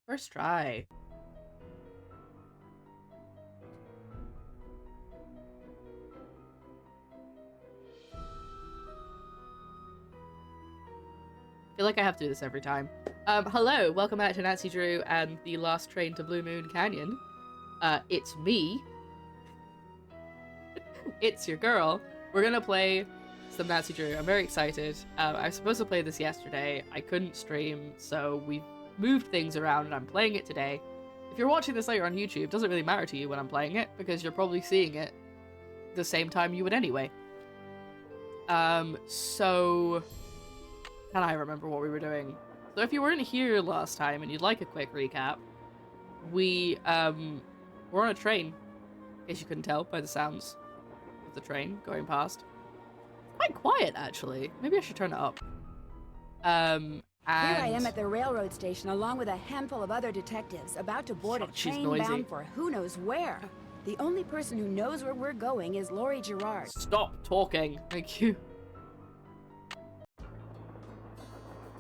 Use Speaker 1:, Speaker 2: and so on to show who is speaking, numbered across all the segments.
Speaker 1: First try. I feel like I have to do this every time. Hello, welcome back to Nancy Drew and the last train to Blue Moon Canyon. It's me. It's your girl. We're gonna play some Nancy Drew. I'm very excited. I was supposed to play this yesterday. I couldn't stream, so we've moved things around and I'm playing it today. If you're watching this later on YouTube, it doesn't really matter to you when I'm playing it, because you're probably seeing it the same time you would anyway. So... Can I remember what we were doing? So if you weren't here last time and you'd like a quick recap, we're on a train, in case you couldn't tell by the sounds of the train going past. It's quite quiet, actually. Maybe I should turn it up. And...
Speaker 2: Here I am at the railroad station along with a handful of other detectives about to board a train bound for who knows where. The only person who knows where we're going is Laurie Gerard.
Speaker 1: Stop talking. Thank you.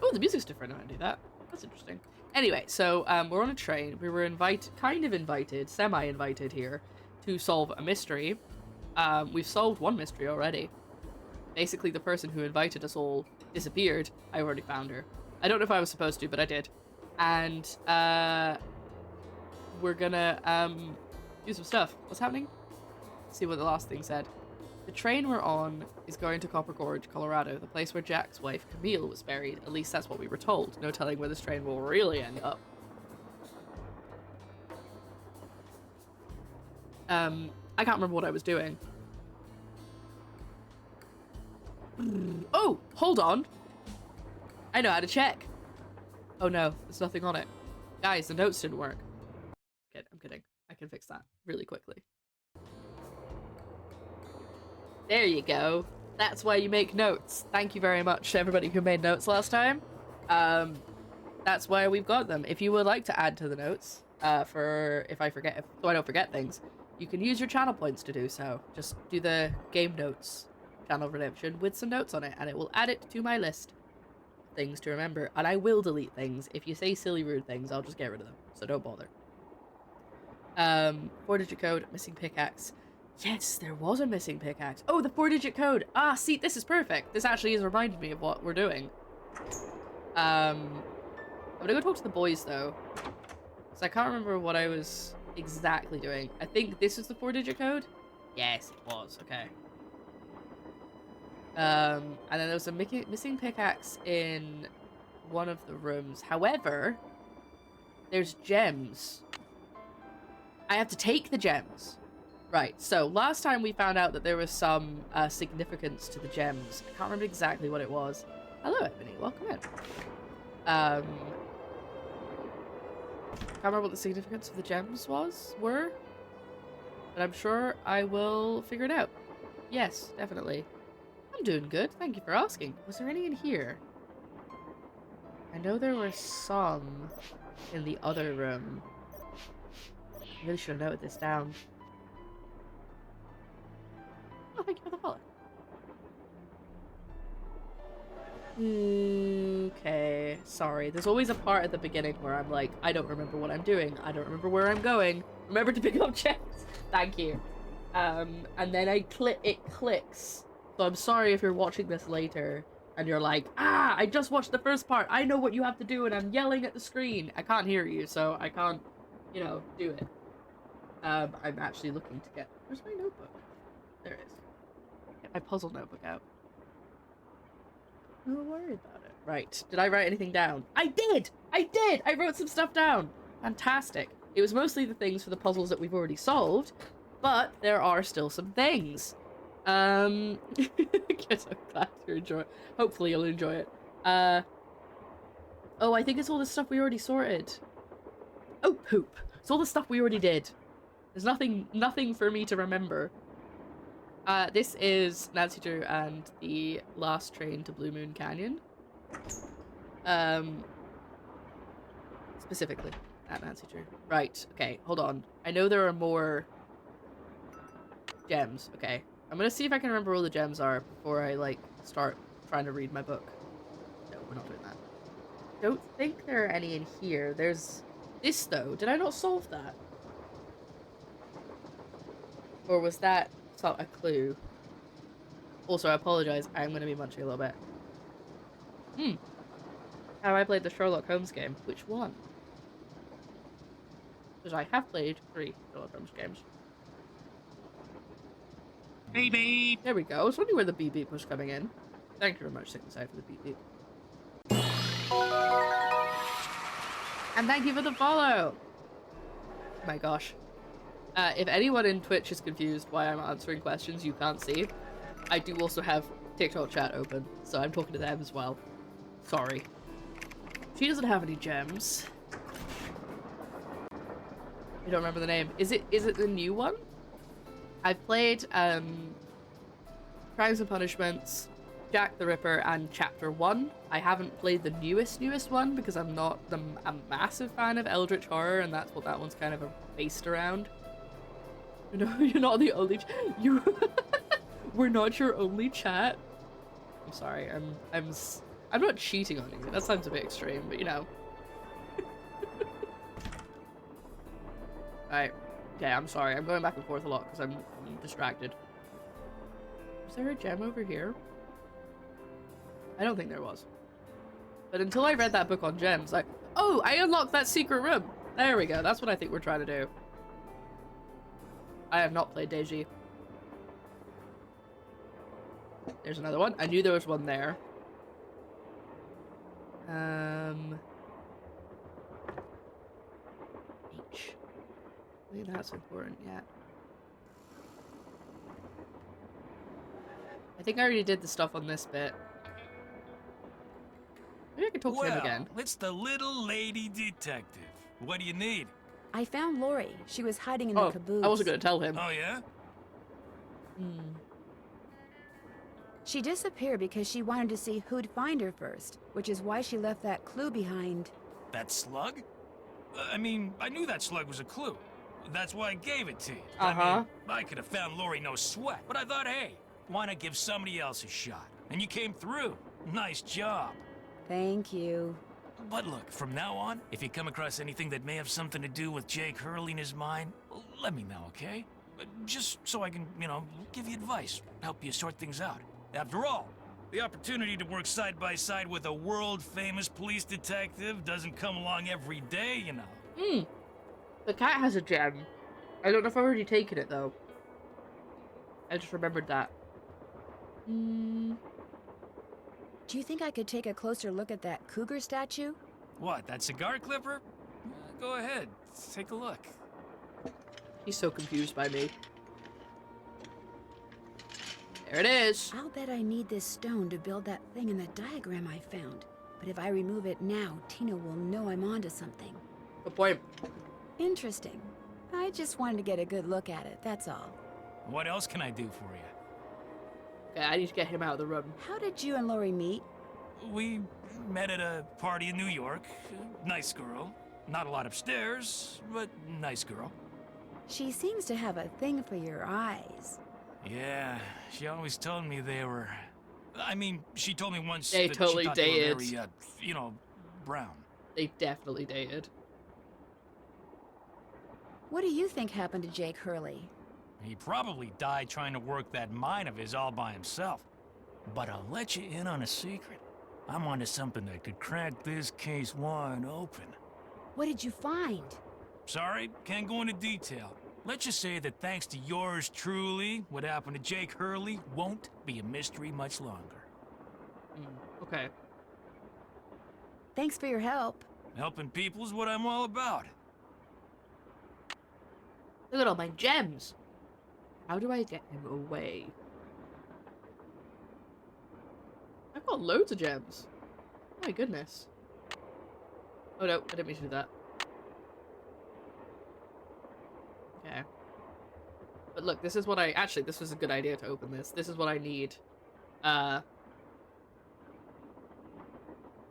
Speaker 1: Oh, the music's different when I do that. That's interesting. Anyway, so we're on a train. We were semi-invited here to solve a mystery. We've solved one mystery already. Basically, the person who invited us all disappeared. I already found her. I don't know if I was supposed to, but I did. And we're gonna do some stuff. What's happening? Let's see what the last thing said. The train we're on is going to Copper Gorge, Colorado, the place where Jack's wife, Camille, was buried. At least that's what we were told. No telling where this train will really end up. I can't remember what I was doing. Oh, hold on. I know how to check. Oh no, there's nothing on it. Guys, the notes didn't work. I'm kidding. I can fix that really quickly. There you go. That's why you make notes. Thank you very much to everybody who made notes last time. That's why we've got them. If you would like to add to the notes, so I don't forget things, you can use your channel points to do so. Just do the game notes channel redemption with some notes on it, and it will add it to my list of things to remember. And I will delete things. If you say silly, rude things, I'll just get rid of them. So don't bother. 4-digit code, missing pickaxe. Yes, there was a missing pickaxe. Oh, the 4-digit code. Ah, see, this is perfect. This actually has reminded me of what we're doing. I'm gonna go talk to the boys, though. So I can't remember what I was exactly doing. I think this is the 4-digit code? Yes, it was. Okay. And then there was a missing pickaxe in one of the rooms. However, there's gems. I have to take the gems. Right, so last time we found out that there was some significance to the gems. I can't remember exactly what it was. Hello, Ebony. Welcome in. Can't remember what the significance of the gems were. But I'm sure I will figure it out. Yes, definitely. I'm doing good. Thank you for asking. Was there any in here? I know there were some in the other room. I really should have noted this down. Oh, thank you for the follow. Okay, sorry. There's always a part at the beginning where I'm like, I don't remember what I'm doing. I don't remember where I'm going. Remember to pick up checks. Thank you. And then it clicks. So I'm sorry if you're watching this later and you're like, ah, I just watched the first part. I know what you have to do, and I'm yelling at the screen. I can't hear you, so I can't, do it. I'm actually looking to get... Where's my notebook? There it is. Get my puzzle notebook out. Don't worry about it. Right. Did I write anything down? I did! I wrote some stuff down! Fantastic. It was mostly the things for the puzzles that we've already solved, but there are still some things. I guess I'm glad you enjoy it. Hopefully you'll enjoy it. Oh, I think it's all the stuff we already sorted. Oh, poop. It's all the stuff we already did. There's nothing for me to remember. This is Nancy Drew and the last train to Blue Moon Canyon. Specifically, at Nancy Drew. Right, okay, hold on. I know there are more gems. Okay, I'm gonna see if I can remember where all the gems are before I, start trying to read my book. No, we're not doing that. Don't think there are any in here. There's This, though, did I not solve that? Or was that a clue? Also, I apologize. I'm going to be munching a little bit. Have I played the Sherlock Holmes game? Which one? Because I have played 3 Sherlock Holmes games.
Speaker 3: Beep beep.
Speaker 1: There we go. I was wondering where the beep beep was coming in. Thank you very much, Signify, for the beep beep. And thank you for the follow! My gosh. If anyone in Twitch is confused why I'm answering questions you can't see, I do also have TikTok chat open, so I'm talking to them as well. Sorry. She doesn't have any gems. I don't remember the name. Is it the new one? I've played Crimes and Punishments, Jack the Ripper, and Chapter 1. I haven't played the newest one because I'm not a massive fan of Eldritch Horror, and that's what that one's kind of based around. You know, you're not the only we're not your only chat. I'm sorry. I'm not cheating on you. That sounds a bit extreme, but you know. Alright. Okay, I'm sorry. I'm going back and forth a lot because I'm distracted. Is there a gem over here? I don't think there was. But until I read that book on gems, oh, I unlocked that secret room! There we go. That's what I think we're trying to do. I have not played Deji. There's another one. I knew there was one there. H. I think that's important, yeah. I think I already did the stuff on this bit. Maybe I can talk to him again.
Speaker 3: It's the little lady detective. What do you need?
Speaker 2: I found Lori. She was hiding in the caboose.
Speaker 1: I wasn't gonna tell him.
Speaker 3: Oh, yeah?
Speaker 2: She disappeared because she wanted to see who'd find her first, which is why she left that clue behind.
Speaker 3: That slug? I mean, I knew that slug was a clue. That's why I gave it to you.
Speaker 1: Uh-huh.
Speaker 3: I mean, I could have found Lori no sweat, but I thought, hey, why not give somebody else a shot? And you came through. Nice job.
Speaker 2: Thank you.
Speaker 3: But look, from now on, if you come across anything that may have something to do with Jake Hurley and his mind, let me know, okay? Just so I can, you know, give you advice, help you sort things out. After all, the opportunity to work side by side with a world-famous police detective doesn't come along every day, you know.
Speaker 1: The cat has a gem. I don't know if I've already taken it, though. I just remembered that.
Speaker 2: Do you think I could take a closer look at that cougar statue?
Speaker 3: What, that cigar clipper? Go ahead, take a look.
Speaker 1: He's so confused by me. There it is.
Speaker 2: I'll bet I need this stone to build that thing in the diagram I found. But if I remove it now, Tina will know I'm onto something.
Speaker 1: Good point.
Speaker 2: Interesting. I just wanted to get a good look at it, that's all.
Speaker 3: What else can I do for you?
Speaker 1: Okay, I need to get him out of the room.
Speaker 2: How did you and Lori meet?
Speaker 3: We met at a party in New York. Nice girl. Not a lot upstairs, but nice girl.
Speaker 2: She seems to have a thing for your eyes.
Speaker 3: Yeah, she always told me they were... I mean, she told me once
Speaker 1: they
Speaker 3: that
Speaker 1: totally
Speaker 3: she thought
Speaker 1: dated.
Speaker 3: they were very, you know, brown.
Speaker 1: They definitely dated.
Speaker 2: What do you think happened to Jake Hurley?
Speaker 3: He probably died trying to work that mine of his all by himself. But I'll let you in on a secret. I'm onto something that could crack this case wide open.
Speaker 2: What did you find?
Speaker 3: Sorry, can't go into detail. Let's just say that thanks to yours truly, what happened to Jake Hurley won't be a mystery much longer.
Speaker 1: Okay.
Speaker 2: Thanks for your help.
Speaker 3: Helping people's what I'm all about.
Speaker 1: Look at all my gems. How do I get him away? I've got loads of gems. My goodness. Oh no, I didn't mean to do that. Okay. But look, this is what actually, this was a good idea to open this. This is what I need.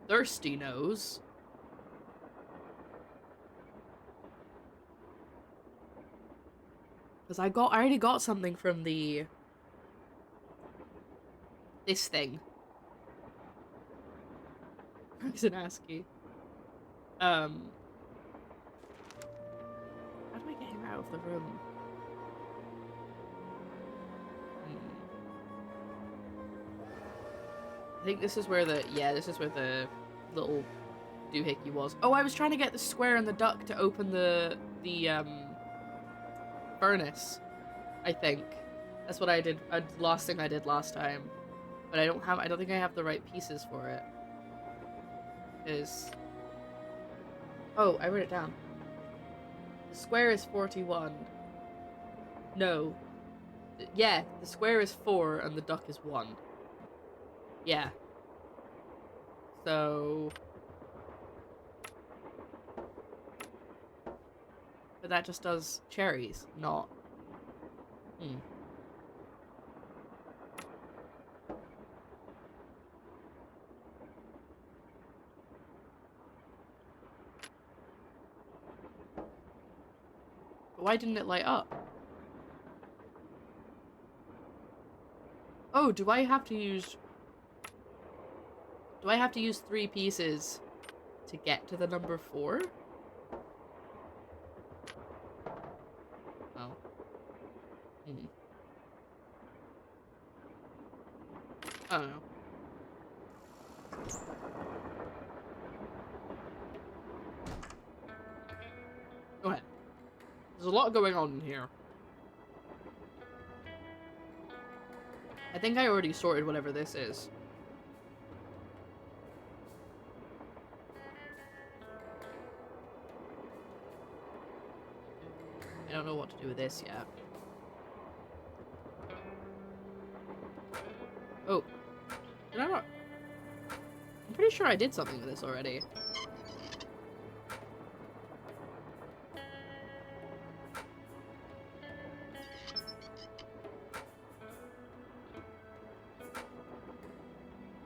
Speaker 1: Thirsty Nose. Because I already got something from this thing. He's an ASCII. do I get him out of the room? I think this is where the, this is where the little doohickey was. Oh, I was trying to get the square and the duck to open the furnace, I think. That's what I did, last thing I did last time. But I don't think I have the right pieces for it. Oh, I wrote it down. The square is 41. No. Yeah, the square is 4 and the duck is 1. Yeah. So... But that just does cherries, not... Why didn't it light up? Oh, do I have to use 3 pieces to get to the number 4? Oh. I don't know. Go ahead. There's a lot going on in here. I think I already sorted whatever this is. I don't know what to do with this yet. Oh. Did I not? I'm pretty sure I did something with this already.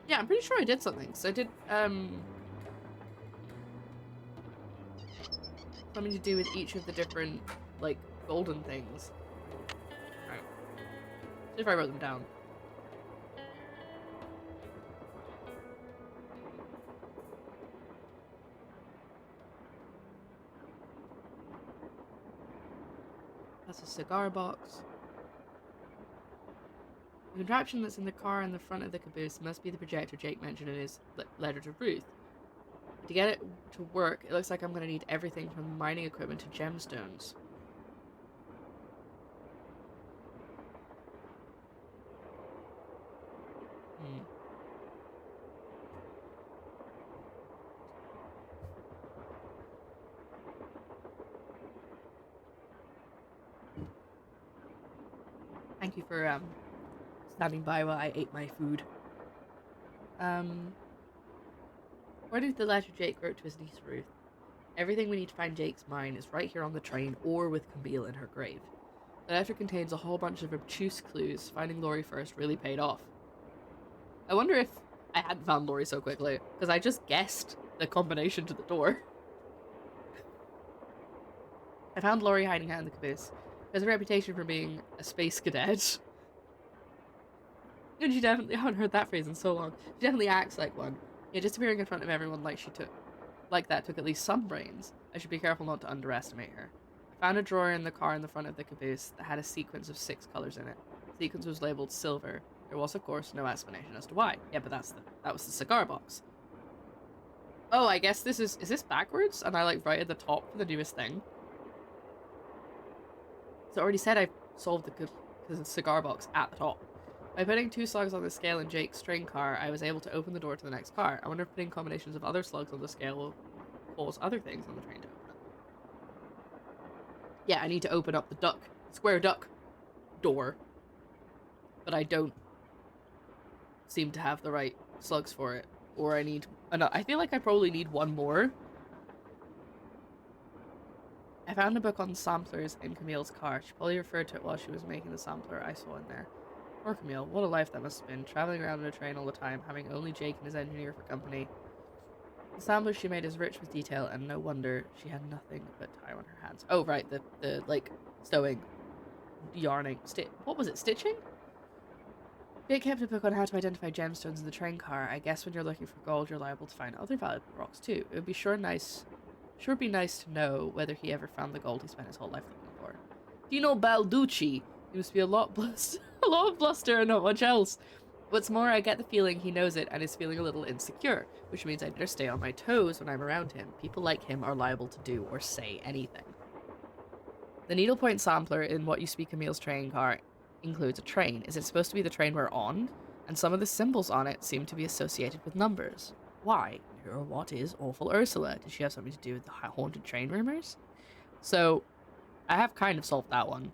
Speaker 1: Yeah, I'm pretty sure I did something. So I did, something to do with each of the different, like, golden things. Alright. See if I wrote them down. That's a cigar box. The contraption that's in the car in the front of the caboose must be the projector Jake mentioned in his letter to Ruth. To get it to work, it looks like I'm going to need everything from mining equipment to gemstones. Thank you for standing by while I ate my food. Where did the letter Jake wrote to his niece Ruth? Everything we need to find Jake's mine is right here on the train or with Camille in her grave. The letter contains a whole bunch of obtuse clues. Finding Laurie first really paid off. I wonder if I hadn't found Laurie so quickly, because I just guessed the combination to the door. I found Laurie hiding out in the caboose. She has a reputation for being a space cadet. And she definitely, I haven't heard that phrase in so long. She definitely acts like one. Yeah, just appearing in front of everyone like that took at least some brains. I should be careful not to underestimate her. I found a drawer in the car in the front of the caboose that had a sequence of 6 colors in it. The sequence was labeled silver. There was, of course, no explanation as to why. Yeah, but that was the cigar box. Oh, I guess is this backwards? And I like right at the top for the newest thing. So I already said I solved the cigar box at the top. By putting 2 slugs on the scale in Jake's train car, I was able to open the door to the next car. I wonder if putting combinations of other slugs on the scale will cause other things on the train to open up. Yeah, I need to open up the square duck door. But I don't seem to have the right slugs for it. Or I need another. I feel like I probably need one more. I found a book on samplers in Camille's car. She probably referred to it while she was making the sampler I saw in there. Poor Camille, what a life that must have been, traveling around in a train all the time, having only Jake and his engineer for company. The sampler she made is rich with detail, and no wonder she had nothing but time on her hands. Oh, right, the like, sewing, yarning, what was it, stitching? Jake kept a book on how to identify gemstones in the train car. I guess when you're looking for gold, you're liable to find other valuable rocks, too. It would be sure nice Sure would be nice to know whether he ever found the gold he spent his whole life looking for. Dino Balducci. He must be a lot of bluster and not much else. What's more, I get the feeling he knows it and is feeling a little insecure, which means I'd better stay on my toes when I'm around him. People like him are liable to do or say anything. The needlepoint sampler in what used to be Camille's train car includes a train. Is it supposed to be the train we're on? And some of the symbols on it seem to be associated with numbers. Why? Or what is Awful Ursula? Did she have something to do with the haunted train rumors? So, I have kind of solved that one.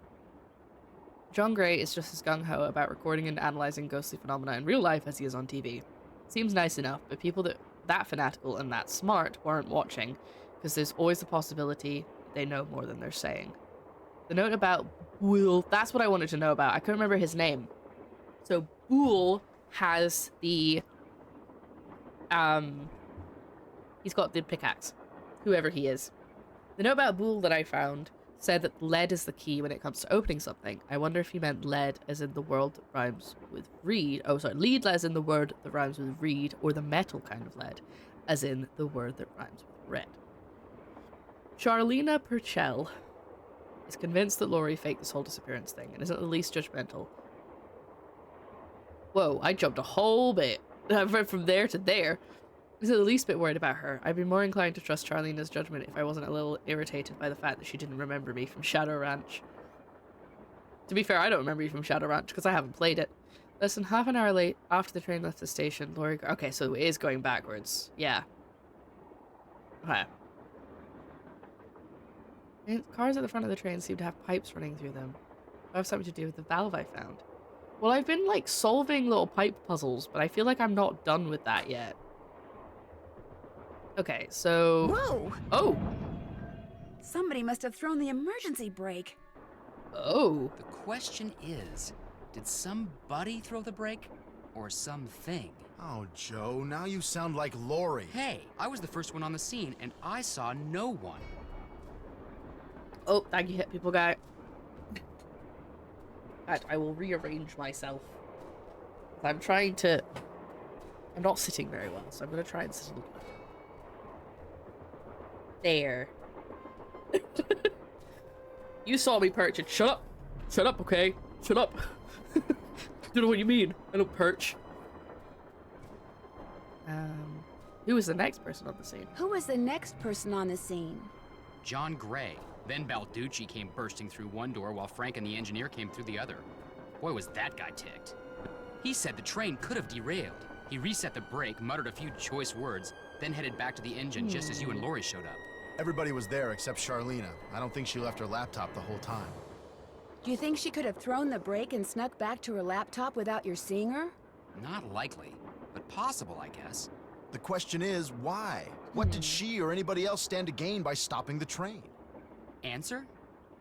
Speaker 1: John Gray is just as gung-ho about recording and analysing ghostly phenomena in real life as he is on TV. Seems nice enough, but people that fanatical and that smart weren't watching, because there's always the possibility they know more than they're saying. The note about Boole, that's what I wanted to know about. I couldn't remember his name. So Boole has the, he's got the pickaxe, whoever he is. The note about Boole that I found said that lead is the key when it comes to opening something. I wonder if he meant lead as in the word that rhymes with reed. Oh, sorry, lead as in the word that rhymes with reed, or the metal kind of lead, as in the word that rhymes with red. Charlena Purcell is convinced that Laurie faked this whole disappearance thing and isn't the least judgmental. Whoa, I jumped a whole bit. I went from there to there. Isn't the least bit worried about her. I'd be more inclined to trust Charlena's judgment if I wasn't a little irritated by the fact that she didn't remember me from Shadow Ranch. To be fair, I don't remember you from Shadow Ranch because I haven't played it. Less than half an hour late, after the train left the station, Laurie... Okay, so it is going backwards. Yeah. Okay. Cars at the front of the train seem to have pipes running through them. I have something to do with the valve I found. Well, I've been, like, solving little pipe puzzles, but I feel like I'm not done with that yet. Okay, so...
Speaker 2: Whoa!
Speaker 1: Oh!
Speaker 2: Somebody must have thrown the emergency brake.
Speaker 1: Oh.
Speaker 4: The question is, did somebody throw the brake? Or something?
Speaker 5: Oh, Joe, now you sound like Laurie.
Speaker 4: Hey, I was the first one on the scene, and I saw no one.
Speaker 1: Oh, thank you, hit people guy. I will rearrange myself. I'm trying to... I'm not sitting very well, so I'm going to try and sit a little bit. There. You saw me perch it. Shut up. Shut up, okay? Shut up. Don't know what you mean. I don't perch. Who was the next person on the scene?
Speaker 2: Who was the next person on the scene?
Speaker 4: John Gray. Then Balducci came bursting through one door while Frank and the engineer came through the other. Boy, was that guy ticked. He said the train could have derailed. He reset the brake, muttered a few choice words, then headed back to the engine just as you and Laurie showed up.
Speaker 5: Everybody was there except Charlena. I don't think she left her laptop the whole time.
Speaker 2: Do you think she could have thrown the brake and snuck back to her laptop without your seeing her?
Speaker 4: Not likely, but possible, I guess.
Speaker 5: The question is, why? What did she or anybody else stand to gain by stopping the train?
Speaker 4: Answer?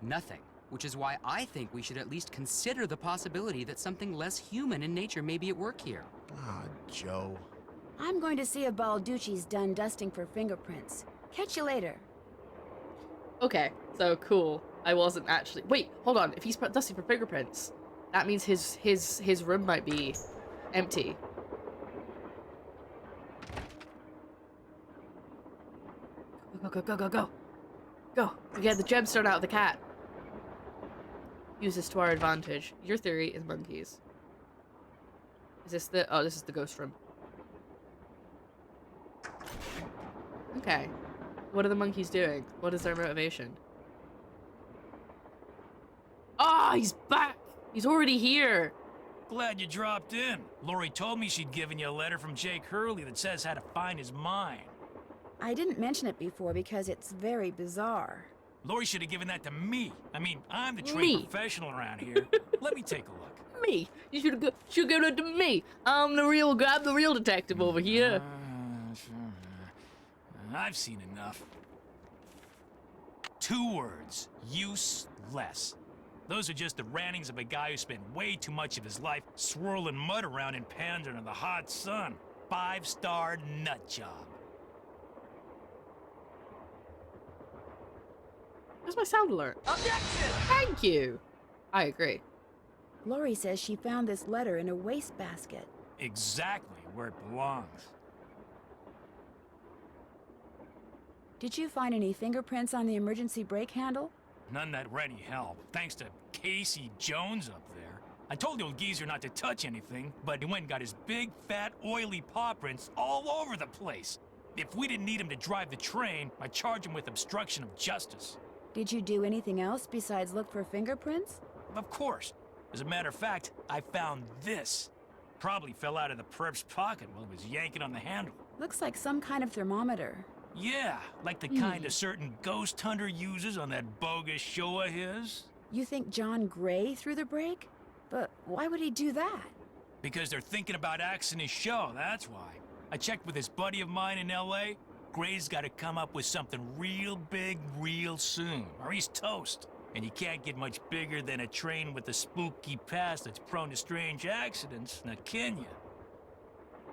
Speaker 4: Nothing. Which is why I think we should at least consider the possibility that something less human in nature may be at work here.
Speaker 5: Ah, Joe.
Speaker 2: I'm going to see if Balducci's done dusting for fingerprints. Catch you later.
Speaker 1: Okay, so cool. I wasn't actually... Wait, hold on. If he's dusting for fingerprints, that means his room might be empty. Go, go, go, go, go. Go. We get the gemstone out of the cat. Use this to our advantage. Your theory is monkeys. Is this the... Oh, this is the ghost room. Okay. What are the monkeys doing? What is their motivation? Ah, oh, he's back! He's already here!
Speaker 3: Glad you dropped in. Laurie told me she'd given you a letter from Jake Hurley that says how to find his mine.
Speaker 2: I didn't mention it before because it's very bizarre.
Speaker 3: Laurie should have given that to me. I mean, I'm the trained professional around here. Let me take a look.
Speaker 1: Me? You should give it to me. I'm the real detective over here.
Speaker 3: I've seen enough. 2 words. Useless. Those are just the rantings of a guy who spent way too much of his life swirling mud around in pans under the hot sun. 5-star nut job.
Speaker 1: Where's my sound alert?
Speaker 3: Objection!
Speaker 1: Thank you. I agree.
Speaker 2: Laurie says she found this letter in a wastebasket.
Speaker 3: Exactly where it belongs.
Speaker 2: Did you find any fingerprints on the emergency brake handle?
Speaker 3: None that were any help, thanks to Casey Jones up there. I told the old geezer not to touch anything, but he went and got his big, fat, oily paw prints all over the place. If we didn't need him to drive the train, I'd charge him with obstruction of justice.
Speaker 2: Did you do anything else besides look for fingerprints?
Speaker 3: Of course. As a matter of fact, I found this. Probably fell out of the perp's pocket while he was yanking on the handle.
Speaker 2: Looks like some kind of thermometer.
Speaker 3: Yeah, like the kind a certain ghost hunter uses on that bogus show of his.
Speaker 2: You think John Gray threw the brake? But why would he do that?
Speaker 3: Because they're thinking about axing his show, that's why. I checked with this buddy of mine in L.A. Gray's got to come up with something real big real soon, or he's toast. And you can't get much bigger than a train with a spooky past that's prone to strange accidents, now can you?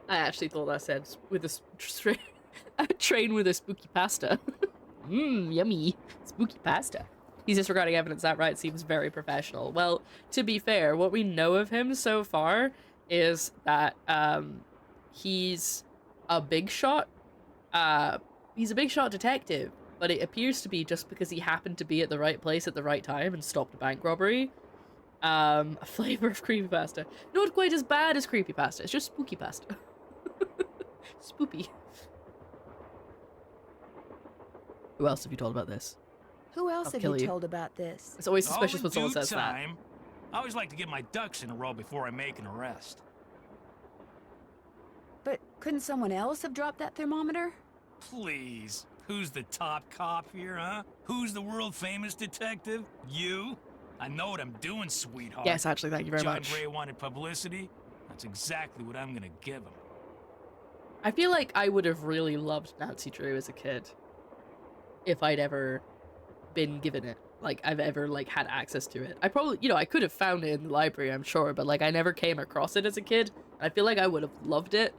Speaker 1: I actually thought that said with a train with a spooky pasta. Yummy. Spooky pasta. He's disregarding evidence. That right seems very professional. Well, to be fair, what we know of him so far is that he's a big shot. He's a big shot detective, but it appears to be just because he happened to be at the right place at the right time and stopped a bank robbery. A flavor of creepypasta. Not quite as bad as creepypasta. It's just spooky pasta. Spoopy. Who else have you told about this?
Speaker 2: Who else
Speaker 1: I'll
Speaker 2: have
Speaker 1: kill
Speaker 2: you
Speaker 1: you.
Speaker 2: told about this?
Speaker 1: It's always suspicious
Speaker 3: All
Speaker 1: when someone
Speaker 3: in due
Speaker 1: says that.
Speaker 3: time. I always like to get my ducks in a row before I make an arrest.
Speaker 2: But couldn't someone else have dropped that thermometer?
Speaker 3: Please. Who's the top cop here, huh? Who's the world-famous detective? You? I know what I'm doing, sweetheart.
Speaker 1: Yes, actually, thank you very much.
Speaker 3: John Gray wanted publicity. That's exactly what I'm gonna give him.
Speaker 1: I feel like I would have really loved Nancy Drew as a kid if I'd ever been given it. Like, I've ever, like, had access to it. I probably, you know, I could have found it in the library, I'm sure, but, like, I never came across it as a kid. I feel like I would have loved it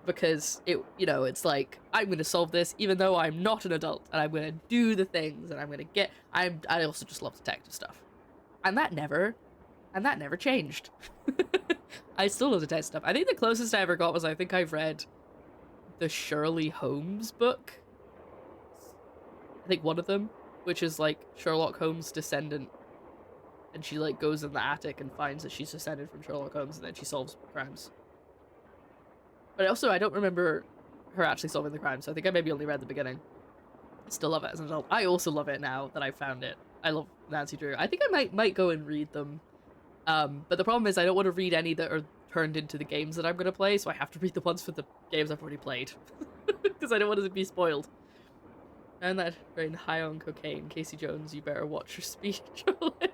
Speaker 1: because it, you know, it's like, I'm going to solve this even though I'm not an adult, and I'm going to do the things, and I'm going to get, I also just love detective stuff. And that never changed. I still love detective stuff. I think the closest I ever got was, I think I've read the Shirley Holmes book. I think one of them, which is like Sherlock Holmes' descendant, and she like goes in the attic and finds that she's descended from Sherlock Holmes, and then she solves crimes. But also, I don't remember her actually solving the crime, so I think I maybe only read the beginning. I still love it as an adult. I also love it now that I found it. I love Nancy Drew. I think I might go and read them. But the problem is I don't want to read any that are turned into the games that I'm going to play, so I have to read the ones for the games I've already played. Because I don't want it to be spoiled. And that very high on cocaine, Casey Jones, you better watch your speech.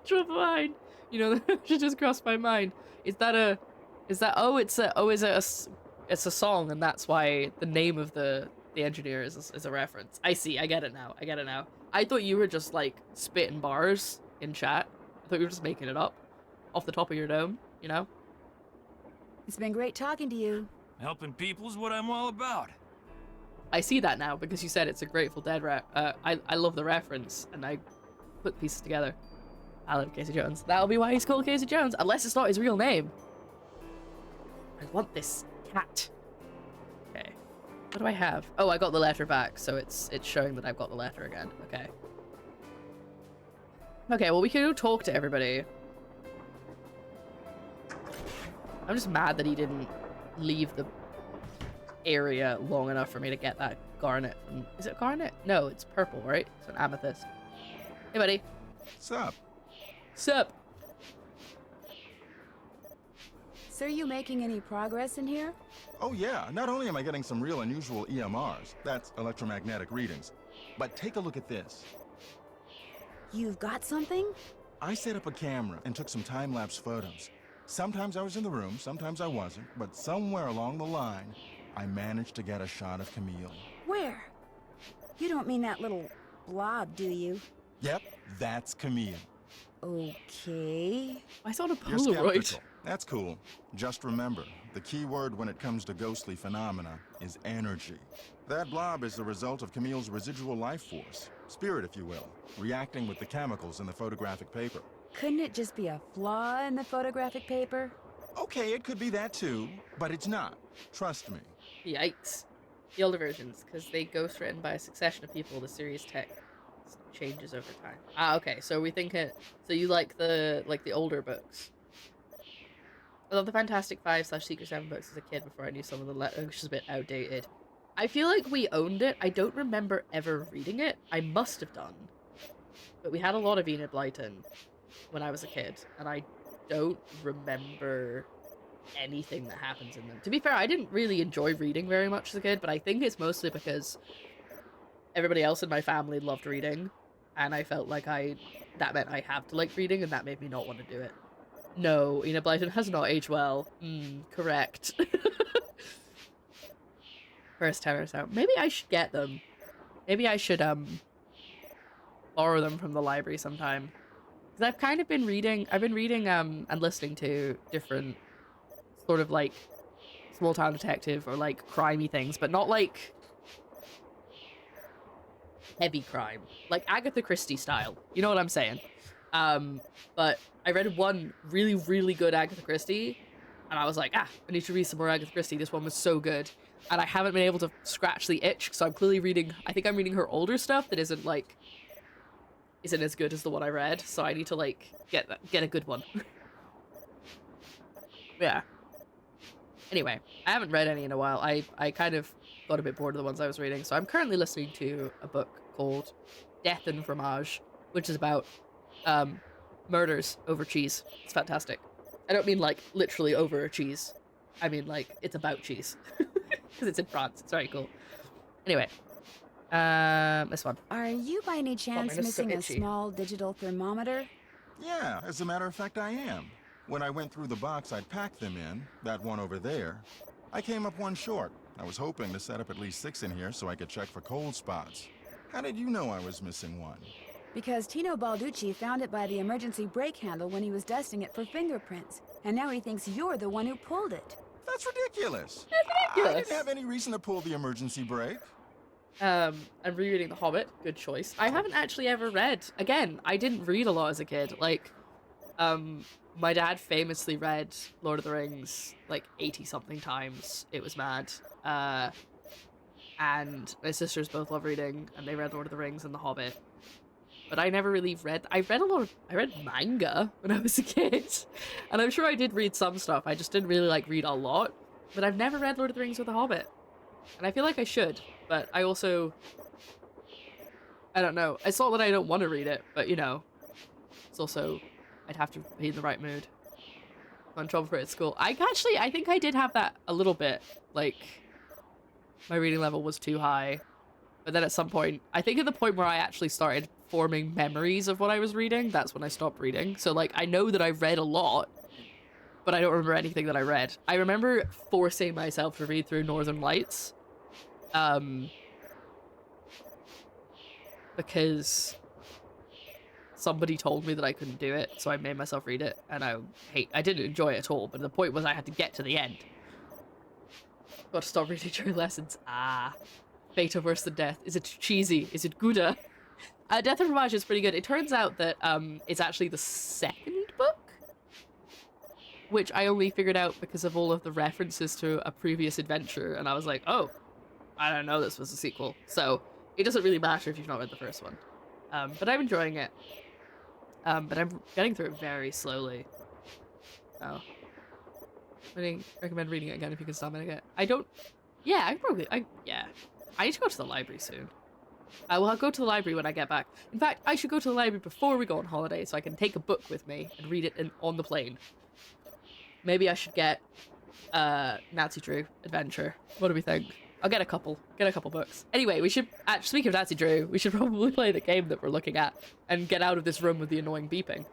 Speaker 1: Drop mine. You know, that should just cross my mind. It's a song, and that's why the name of the engineer is a reference. I see, I get it now. I thought you were just like spitting bars in chat. I thought you were just making it up off the top of your dome, you know?
Speaker 2: It's been great talking to you.
Speaker 3: Helping people's what I'm all about.
Speaker 1: I see that now because you said it's a Grateful Dead I love the reference, and I put pieces together. I love Casey Jones. That'll be why he's called Casey Jones, unless it's not his real name. I want this cat. Okay. What do I have? Oh, I got the letter back, so it's showing that I've got the letter again. Okay. Okay, well, we can go talk to everybody. I'm just mad that he didn't leave the area long enough for me to get that garnet. Is it garnet? No, it's purple, right? It's an amethyst. Hey, buddy.
Speaker 5: Sup?
Speaker 1: Sup?
Speaker 2: So are you making any progress in here?
Speaker 5: Oh yeah, not only am I getting some real unusual EMRs, that's electromagnetic readings, but take a look at this.
Speaker 2: You've got something?
Speaker 5: I set up a camera and took some time-lapse photos. Sometimes I was in the room, sometimes I wasn't, but somewhere along the line, I managed to get a shot of Camille.
Speaker 2: Where? You don't mean that little blob, do you?
Speaker 5: Yep, that's Camille.
Speaker 2: Okay.
Speaker 1: I saw a
Speaker 5: You're
Speaker 1: Polaroid.
Speaker 5: skeptical. That's cool. Just remember, the key word when it comes to ghostly phenomena is energy. That blob is the result of Camille's residual life force, spirit if you will, reacting with the chemicals in the photographic paper.
Speaker 2: Couldn't it just be a flaw in the photographic paper?
Speaker 5: Okay, it could be that too, but it's not. Trust me.
Speaker 1: Yikes. The older versions, because they ghost written by a succession of people. The series text changes over time. Ah, okay. So we think it. So you like the older books. I love the Fantastic Five / Secret Seven books as a kid before I knew some of the letters, which is a bit outdated. I feel like we owned it. I don't remember ever reading it. I must have done. But we had a lot of Enid Blyton when I was a kid, and I don't remember anything that happens in them. To be fair, I didn't really enjoy reading very much as a kid, but I think it's mostly because everybody else in my family loved reading, and I felt like that meant I have to like reading, and that made me not want to do it. No, Enid Blyton has not aged well. Correct. First tenors out. Maybe I should get them. Maybe I should borrow them from the library sometime. Because I've kind of been reading. I've been reading and listening to different sort of like small town detective or like crimey things, but not like heavy crime, like Agatha Christie style. You know what I'm saying? But I read one really, really good Agatha Christie, and I was like, I need to read some more Agatha Christie. This one was so good. And I haven't been able to scratch the itch, so I'm clearly reading, I think I'm reading her older stuff that isn't as good as the one I read, so I need to, like, get a good one. Yeah. Anyway, I haven't read any in a while. I kind of got a bit bored of the ones I was reading, so I'm currently listening to a book called Death and Fromage, which is about, murders over cheese. It's fantastic. I don't mean, like, literally over cheese. I mean, like, it's about cheese. Because it's in France. It's very cool. Anyway. This one.
Speaker 2: Are you by any chance missing a small digital thermometer?
Speaker 5: Yeah, as a matter of fact, I am. When I went through the box I'd packed them in, that one over there, I came up one short. I was hoping to set up at least 6 in here so I could check for cold spots. How did you know I was missing one?
Speaker 2: Because Tino Balducci found it by the emergency brake handle when he was dusting it for fingerprints. And now he thinks you're the one who pulled it.
Speaker 5: That's ridiculous.
Speaker 1: That's ridiculous.
Speaker 5: I didn't have any reason to pull the emergency brake.
Speaker 1: I'm rereading The Hobbit. Good choice. I haven't actually ever read. Again, I didn't read a lot as a kid. Like, my dad famously read Lord of the Rings like 80-something times. It was mad. And my sisters both love reading, and they read Lord of the Rings and The Hobbit. But I never really read. I read manga when I was a kid, and I'm sure I did read some stuff. I just didn't really like read a lot. But I've never read Lord of the Rings or The Hobbit, and I feel like I should. But I also, I don't know. It's not that I don't want to read it, but you know, it's also I'd have to be in the right mood. I'm in trouble for it at school. I think I did have that a little bit. Like, my reading level was too high. But then at some point, I think at the point where I actually started forming memories of what I was reading, that's when I stopped reading. So, like, I know that I read a lot, but I don't remember anything that I read. I remember forcing myself to read through Northern Lights, because somebody told me that I couldn't do it, so I made myself read it, and I didn't enjoy it at all, but the point was I had to get to the end. Got to stop reading during lessons. Fate of Worse Than Death. Is it too cheesy? Is it gooda? Death and Fromage is pretty good. It turns out that it's actually the second book, which I only figured out because of all of the references to a previous adventure, and I was like, oh, I don't know this was a sequel. So it doesn't really matter if you've not read the first one. But I'm enjoying it. But I'm getting through it very slowly. Oh. I recommend reading it again if you can stomach it. I need to go to the library soon. I'll go to the library when I get back. In fact, I should go to the library before we go on holiday so I can take a book with me and read it on the plane. Maybe I should get Nancy Drew Adventure. What do we think? I'll get a couple books. Anyway, we should, speaking of Nancy Drew, we should probably play the game that we're looking at and get out of this room with the annoying beeping.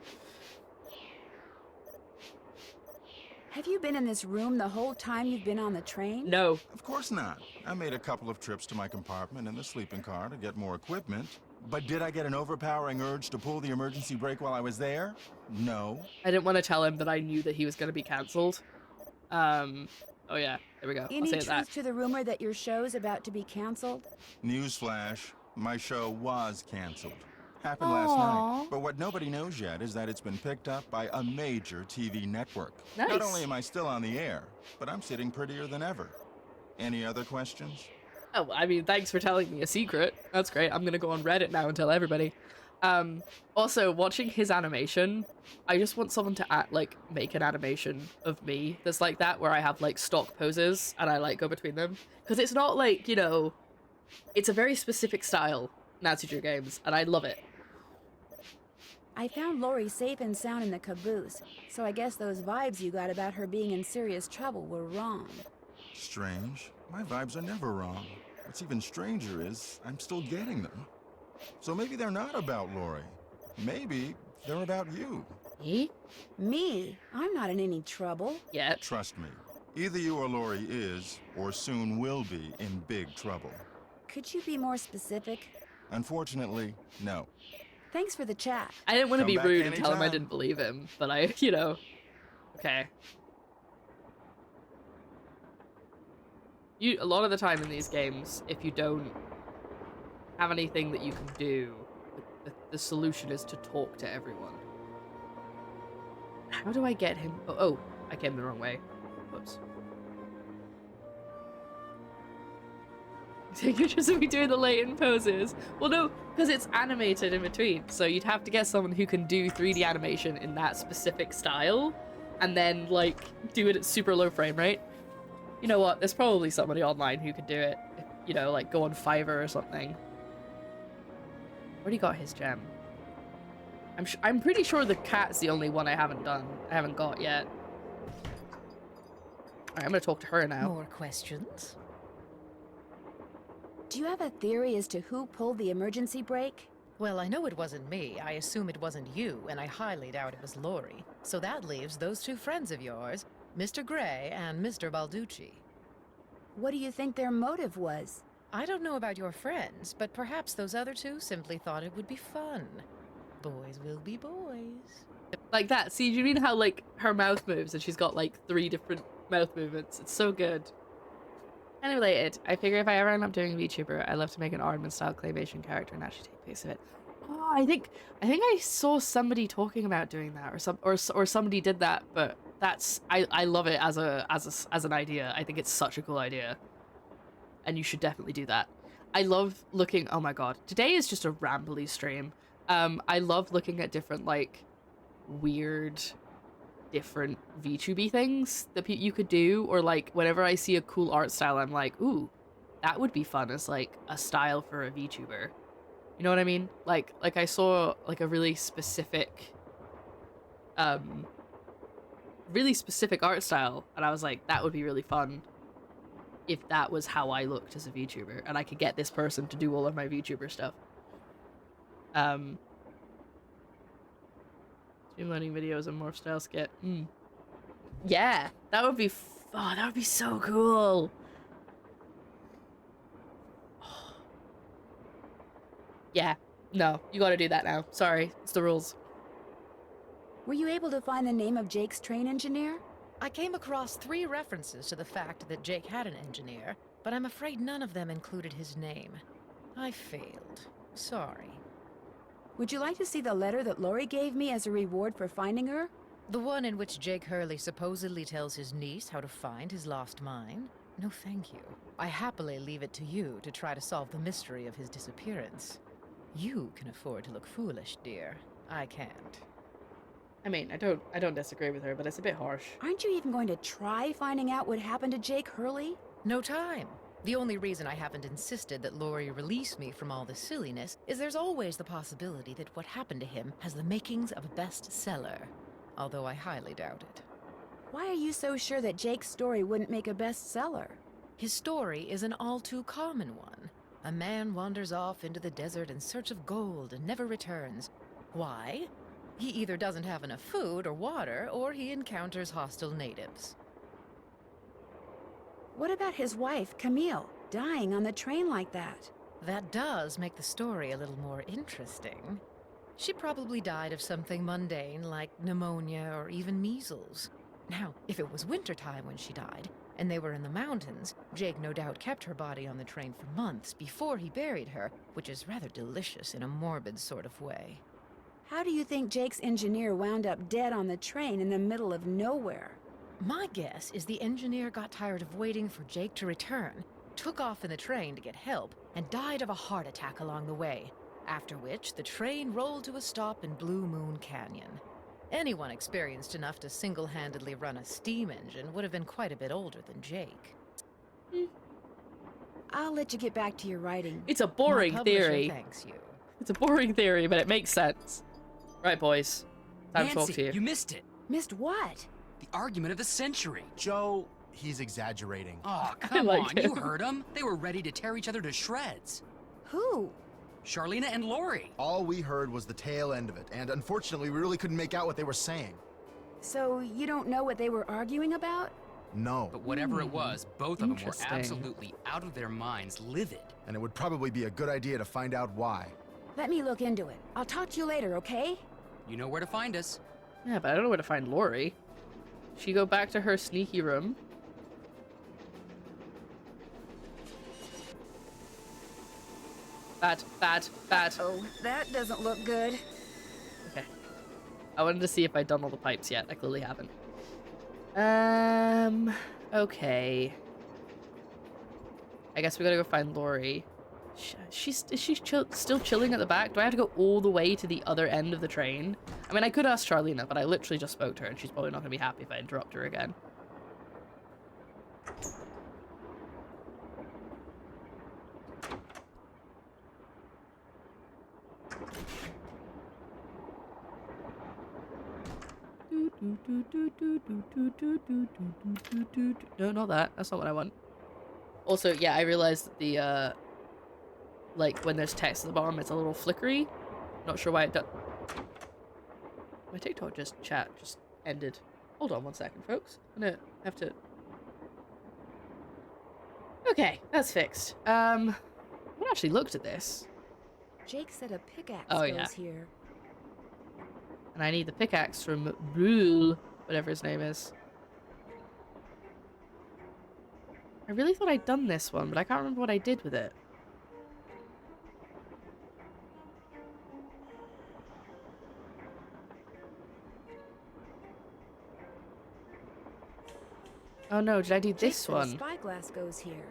Speaker 2: Have you been in this room the whole time you've been on the train?
Speaker 1: No.
Speaker 5: Of course not. I made a couple of trips to my compartment in the sleeping car to get more equipment. But did I get an overpowering urge to pull the emergency brake while I was there? No.
Speaker 1: I didn't want to tell him that I knew that he was going to be cancelled. Oh yeah, there we go.
Speaker 2: Any truth to the rumor that your show's about to be cancelled?
Speaker 5: Newsflash, my show was cancelled. Happened last night. But what nobody knows yet is that it's been picked up by a major TV network.
Speaker 1: Nice.
Speaker 5: Not only am I still on the air, but I'm sitting prettier than ever. Any other questions?
Speaker 1: Oh, I mean, thanks for telling me a secret. That's great. I'm gonna go on Reddit now and tell everybody. Also, watching his animation, I just want someone to make an animation of me that's like that, where I have like stock poses and I like go between them. Because it's not like, you know, it's a very specific style, Natsuju games, and I love it.
Speaker 2: I found Lori safe and sound in the caboose, so I guess those vibes you got about her being in serious trouble were wrong.
Speaker 5: Strange. My vibes are never wrong. What's even stranger is I'm still getting them. So maybe they're not about Lori. Maybe they're about you.
Speaker 1: Me?
Speaker 2: Me? I'm not in any trouble.
Speaker 1: Yet.
Speaker 5: Trust me. Either you or Lori is, or soon will be, in big trouble.
Speaker 2: Could you be more specific?
Speaker 5: Unfortunately, no.
Speaker 2: Thanks for the chat.
Speaker 1: I didn't want to
Speaker 5: Come
Speaker 1: be
Speaker 5: back
Speaker 1: rude and tell him I
Speaker 5: anytime.
Speaker 1: didn't believe him, but I, you know. Okay. A lot of the time in these games, if you don't have anything that you can do, the solution is to talk to everyone. How do I get him? Oh, I came the wrong way. Whoops. Take pictures of me doing the latent poses. Well, no, because it's animated in between, so you'd have to get someone who can do 3D animation in that specific style, and then, like, do it at super low frame rate. You know what? There's probably somebody online who could do it. You know, like, go on Fiverr or something. Already got his gem. I'm pretty sure the cat's the only one I haven't got yet. Alright, I'm gonna talk to her now.
Speaker 6: More questions?
Speaker 2: Do you have a theory as to who pulled the emergency brake?
Speaker 6: Well, I know it wasn't me. I assume it wasn't you, and I highly doubt it was Lori. So that leaves those two friends of yours, Mr. Gray and Mr. Balducci.
Speaker 2: What do you think their motive was?
Speaker 6: I don't know about your friends, but perhaps those other two simply thought it would be fun. Boys will be boys.
Speaker 1: Like that. See, do you mean how, like, her mouth moves and she's got, like, 3 different mouth movements? It's so good. Unrelated, I figure if I ever end up doing a VTuber, I'd love to make an Aardman-style claymation character and actually take place of it. Oh, I think I saw somebody talking about doing that, or somebody did that, but that's I love it as an idea. I think it's such a cool idea, and you should definitely do that. I love looking. Oh my god, today is just a rambly stream. I love looking at different, like, weird, different VTuber things that you could do, or, like, whenever I see a cool art style, I'm like, ooh, that would be fun as, like, a style for a VTuber. You know what I mean? Like I saw, like, a really specific art style, and I was like, that would be really fun if that was how I looked as a VTuber, and I could get this person to do all of my VTuber stuff. Streamlining videos and morph style skit. Yeah, that would be that would be so cool. Yeah, no, you gotta do that now. Sorry, it's the rules.
Speaker 2: Were you able to find the name of Jake's train engineer?
Speaker 6: I came across 3 references to the fact that Jake had an engineer, but I'm afraid none of them included his name. I failed. Sorry.
Speaker 2: Would you like to see the letter that Lori gave me as a reward for finding her?
Speaker 6: The one in which Jake Hurley supposedly tells his niece how to find his lost mine? No thank you. I happily leave it to you to try to solve the mystery of his disappearance. You can afford to look foolish, dear. I can't.
Speaker 1: I mean, I don't disagree with her, but it's a bit harsh.
Speaker 2: Aren't you even going to try finding out what happened to Jake Hurley?
Speaker 6: No time. The only reason I haven't insisted that Lori release me from all this silliness is there's always the possibility that what happened to him has the makings of a bestseller, although I highly doubt it.
Speaker 2: Why are you so sure that Jake's story wouldn't make a bestseller?
Speaker 6: His story is an all too common one. A man wanders off into the desert in search of gold and never returns. Why? He either doesn't have enough food or water, or he encounters hostile natives.
Speaker 2: What about his wife, Camille, dying on the train like that?
Speaker 6: That does make the story a little more interesting. She probably died of something mundane like pneumonia or even measles. Now, if it was wintertime when she died, and they were in the mountains, Jake no doubt kept her body on the train for months before he buried her, which is rather delicious in a morbid sort of way.
Speaker 2: How do you think Jake's engineer wound up dead on the train in the middle of nowhere?
Speaker 6: My guess is the engineer got tired of waiting for Jake to return, took off in the train to get help, and died of a heart attack along the way, after which the train rolled to a stop in Blue Moon Canyon. Anyone experienced enough to single-handedly run a steam engine would have been quite a bit older than Jake.
Speaker 2: I'll let you get back to your writing.
Speaker 1: It's a boring
Speaker 6: My publisher
Speaker 1: theory.
Speaker 6: thanks you.
Speaker 1: It's a boring theory, but it makes sense. Right, boys. Time to talk
Speaker 4: Nancy,
Speaker 1: to you.
Speaker 4: you missed it.
Speaker 2: Missed what?
Speaker 4: The argument of the century.
Speaker 7: Joe, he's exaggerating.
Speaker 4: Oh, come
Speaker 1: like
Speaker 4: on.
Speaker 1: him.
Speaker 4: You heard them. They were ready to tear each other to shreds.
Speaker 2: Who?
Speaker 4: Charlena and Lori.
Speaker 7: All we heard was the tail end of it, and unfortunately, we really couldn't make out what they were saying.
Speaker 2: So you don't know what they were arguing about?
Speaker 7: No.
Speaker 4: But whatever it was, both of them were
Speaker 1: Interesting.
Speaker 4: absolutely out of their minds, livid.
Speaker 7: And it would probably be a good idea to find out why.
Speaker 2: Let me look into it. I'll talk to you later, okay?
Speaker 4: You know where to find us.
Speaker 1: Yeah, but I don't know where to find Lori. She go back to her sneaky room. Bad.
Speaker 2: Oh, that doesn't look good.
Speaker 1: Okay. I wanted to see if I'd done all the pipes yet. I clearly haven't. Okay. I guess we gotta go find Lori. Is she still chilling at the back? Do I have to go all the way to the other end of the train? I mean, I could ask Charlena, but I literally just spoke to her, and she's probably not gonna be happy if I interrupt her again. No, not that. That's not what I want. Also, yeah, I realized that the, like, when there's text at the bottom, it's a little flickery. Not sure why it does. My TikTok chat just ended. Hold on one second, folks. I'm gonna have to... Okay, that's fixed. I actually looked at this.
Speaker 2: Jake said a pickaxe
Speaker 1: Oh,
Speaker 2: goes
Speaker 1: yeah.
Speaker 2: here.
Speaker 1: And I need the pickaxe from Brule, whatever his name is. I really thought I'd done this one, but I can't remember what I did with it. Oh no, did I do
Speaker 2: Jake
Speaker 1: this
Speaker 2: said a
Speaker 1: one?
Speaker 2: spyglass goes here.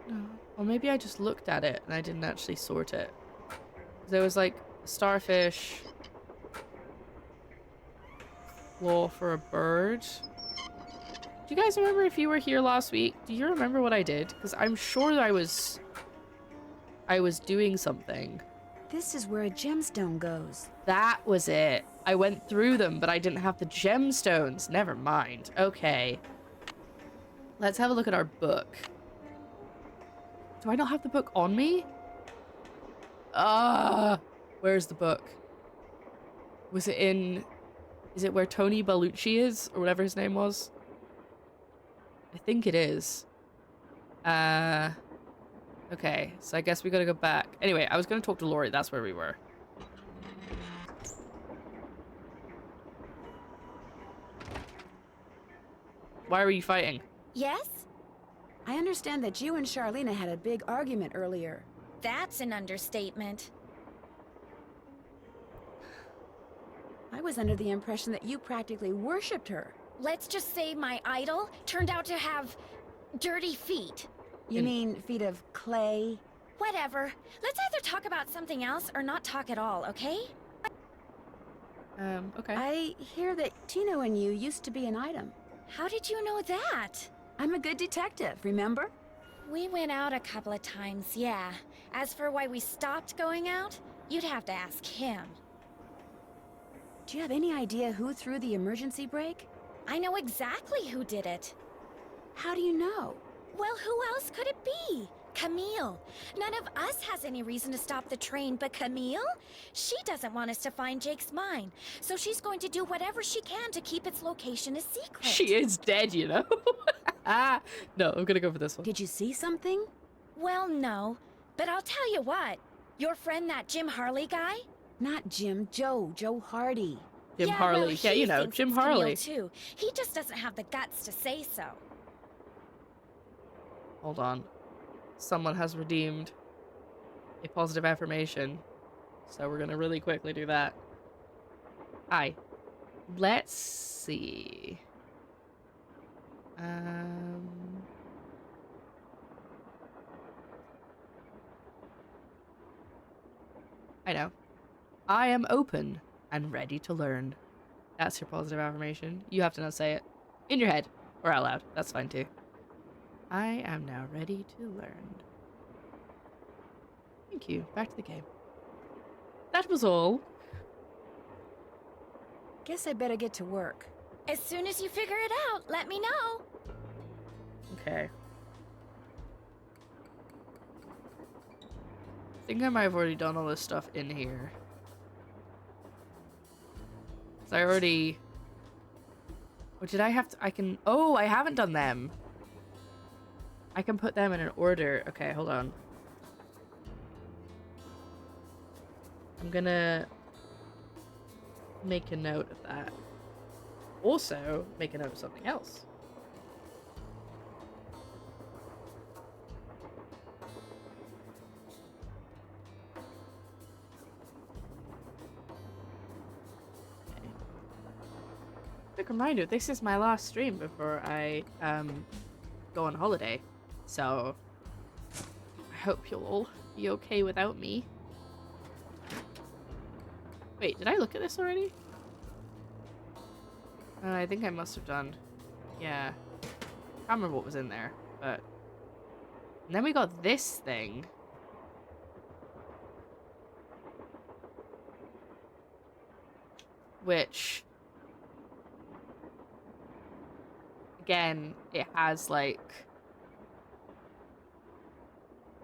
Speaker 1: No. Or maybe I just looked at it and I didn't actually sort it. There was like starfish, claw for a bird. Do you guys remember if you were here last week? Do you remember what I did? Because I'm sure I was doing something.
Speaker 2: This is where a gemstone goes.
Speaker 1: That was it. I went through them, but I didn't have the gemstones. Never mind. Okay. Let's have a look at our book. Do I not have the book on me? Where's the book? Was it in... Is it where Tony Bellucci is? Or whatever his name was? I think it is. Okay, so I guess we gotta go back. Anyway, I was gonna talk to Lori. That's where we were. Why were you fighting?
Speaker 8: Yes?
Speaker 2: I understand that you and Charlena had a big argument earlier.
Speaker 8: That's an understatement.
Speaker 2: I was under the impression that you practically worshipped her.
Speaker 8: Let's just say my idol turned out to have dirty feet.
Speaker 2: You mean feet of clay?
Speaker 8: Whatever. Let's either talk about something else or not talk at all, okay?
Speaker 1: Okay.
Speaker 2: I hear that Tino and you used to be an item.
Speaker 8: How did you know that?
Speaker 2: I'm a good detective, remember?
Speaker 8: We went out a couple of times, yeah. As for why we stopped going out, you'd have to ask him.
Speaker 2: Do you have any idea who threw the emergency brake?
Speaker 8: I know exactly who did it.
Speaker 2: How do you know?
Speaker 8: Well, who else could it be? Camille. None of us has any reason to stop the train, but Camille? She doesn't want us to find Jake's mine, so she's going to do whatever she can to keep its location a secret.
Speaker 1: She is dead, you know? No, I'm gonna go for this one.
Speaker 2: Did you see something?
Speaker 8: Well, no. But I'll tell you what. Your friend, that Jim Harley guy?
Speaker 2: Not Jim, Joe Hardy.
Speaker 1: Jim
Speaker 8: yeah,
Speaker 1: Harley.
Speaker 8: Well,
Speaker 1: Yeah, you know,
Speaker 8: thinks
Speaker 1: Jim
Speaker 8: it's Camille,
Speaker 1: Harley.
Speaker 8: too. He just doesn't have the guts to say so.
Speaker 1: Hold on. Someone has redeemed a positive affirmation. So we're gonna really quickly do that. Hi. Let's see. I know. I am open and ready to learn. That's your positive affirmation. You have to not say it. In your head. Or out loud. That's fine too. I am now ready to learn. Thank you. Back to the game. That was all.
Speaker 2: Guess I better get to work.
Speaker 8: As soon as you figure it out, let me know.
Speaker 1: Okay. I think I might have already done all this stuff in here. So I already... Or did I have to... I can... Oh, I haven't done them. I can put them in an order. Okay, hold on. I'm gonna make a note of that. Also, make a note of something else. Okay. Quick reminder, this is my last stream before I go on holiday. So, I hope you'll all be okay without me. Wait, did I look at this already? I think I must have done. Yeah. I can't remember what was in there, but... And then we got this thing. Which... Again, it has, like...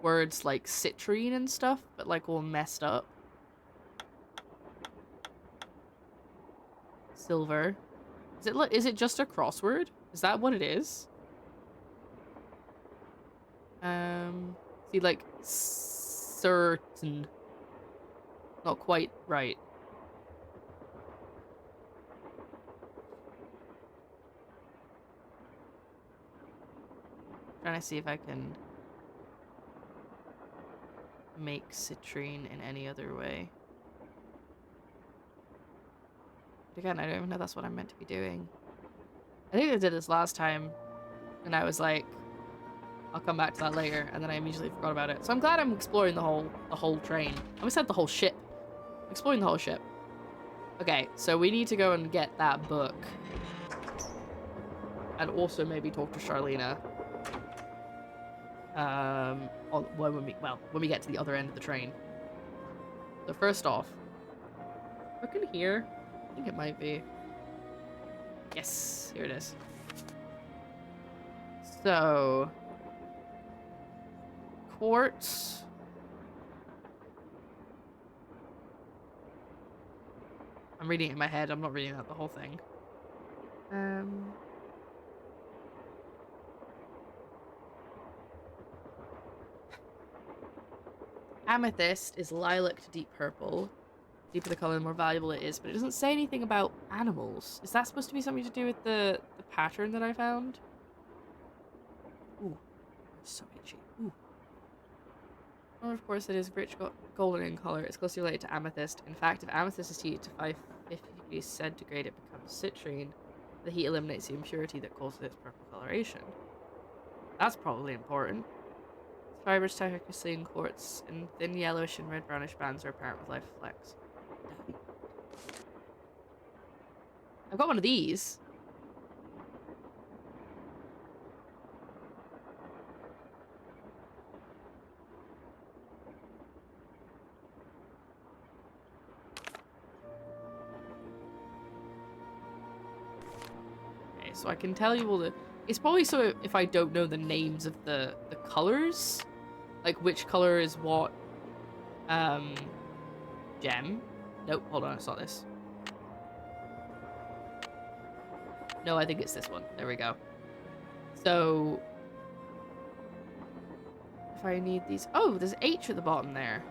Speaker 1: words like citrine and stuff, but, like, all messed up. Silver. Is it just a crossword? Is that what it is? See, like, certain. Not quite right. Trying to see if I can make citrine in any other way. Again, I don't even know that's what I'm meant to be doing. I think I did this last time, and I was like, I'll come back to that later, and then I immediately forgot about it. So I'm glad I'm exploring the whole train. I almost said the whole ship. I'm exploring the whole ship. Okay, so we need to go and get that book. And also maybe talk to Charlena. When we get to the other end of the train. So first off, look in here. I think it might be. Yes, here it is. So, quartz. I'm reading it in my head. I'm not reading out the whole thing. Amethyst is lilac to deep purple. Deeper the color, the more valuable it is, but it doesn't say anything about animals. Is that supposed to be something to do with the pattern that I found? Ooh, it's so itchy. Ooh. Or of course it is rich golden in color. It's closely related to amethyst. In fact, if amethyst is heated to 550 degrees centigrade, it becomes citrine. The heat eliminates the impurity that causes its purple coloration. That's probably important. Fibers technically in quartz, and thin yellowish and red brownish bands are apparent with life flecks. I've got one of these. Okay, so I can tell you all the... It's probably so if I don't know the names of the colors, like which color is what gem. Nope, hold on, it's not this. No, I think it's this one. There we go. So, if I need these... Oh, there's H at the bottom there.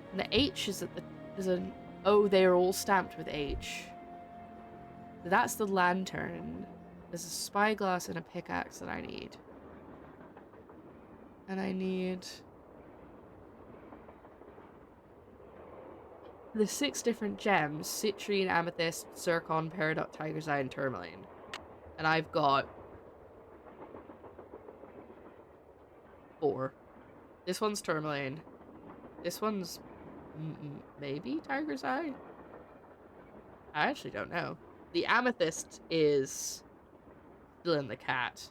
Speaker 1: And the H is at the... There's an... Oh, they're all stamped with H. So that's the lantern. There's a spyglass and a pickaxe that I need. And I need... The 6 different gems: citrine, amethyst, zircon, peridot, tiger's eye, and tourmaline. And I've got 4. This one's tourmaline. This one's maybe Tiger's Eye? I actually don't know. The amethyst is still in the cat.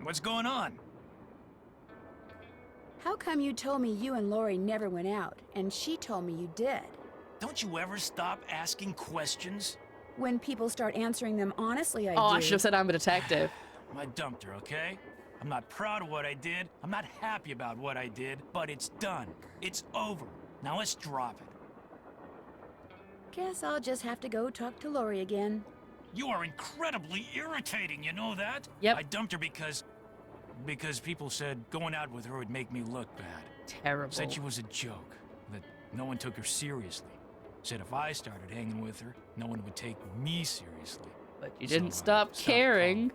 Speaker 3: What's going on?
Speaker 2: How come you told me you and Lori never went out, and she told me you did?
Speaker 3: Don't you ever stop asking questions?
Speaker 2: When people start answering them honestly, I do.
Speaker 1: Oh, I should have said I'm a detective.
Speaker 3: I dumped her, okay? I'm not proud of what I did. I'm not happy about what I did, but it's done. It's over. Now let's drop it.
Speaker 2: Guess I'll just have to go talk to Lori again.
Speaker 3: You are incredibly irritating, you know that?
Speaker 1: Yep.
Speaker 3: I dumped her because people said going out with her would make me look bad.
Speaker 1: Terrible.
Speaker 3: Said she was a joke, that no one took her seriously. Said if I started hanging with her, no one would take me seriously.
Speaker 1: But you
Speaker 3: So,
Speaker 1: didn't stop
Speaker 3: stop
Speaker 1: caring.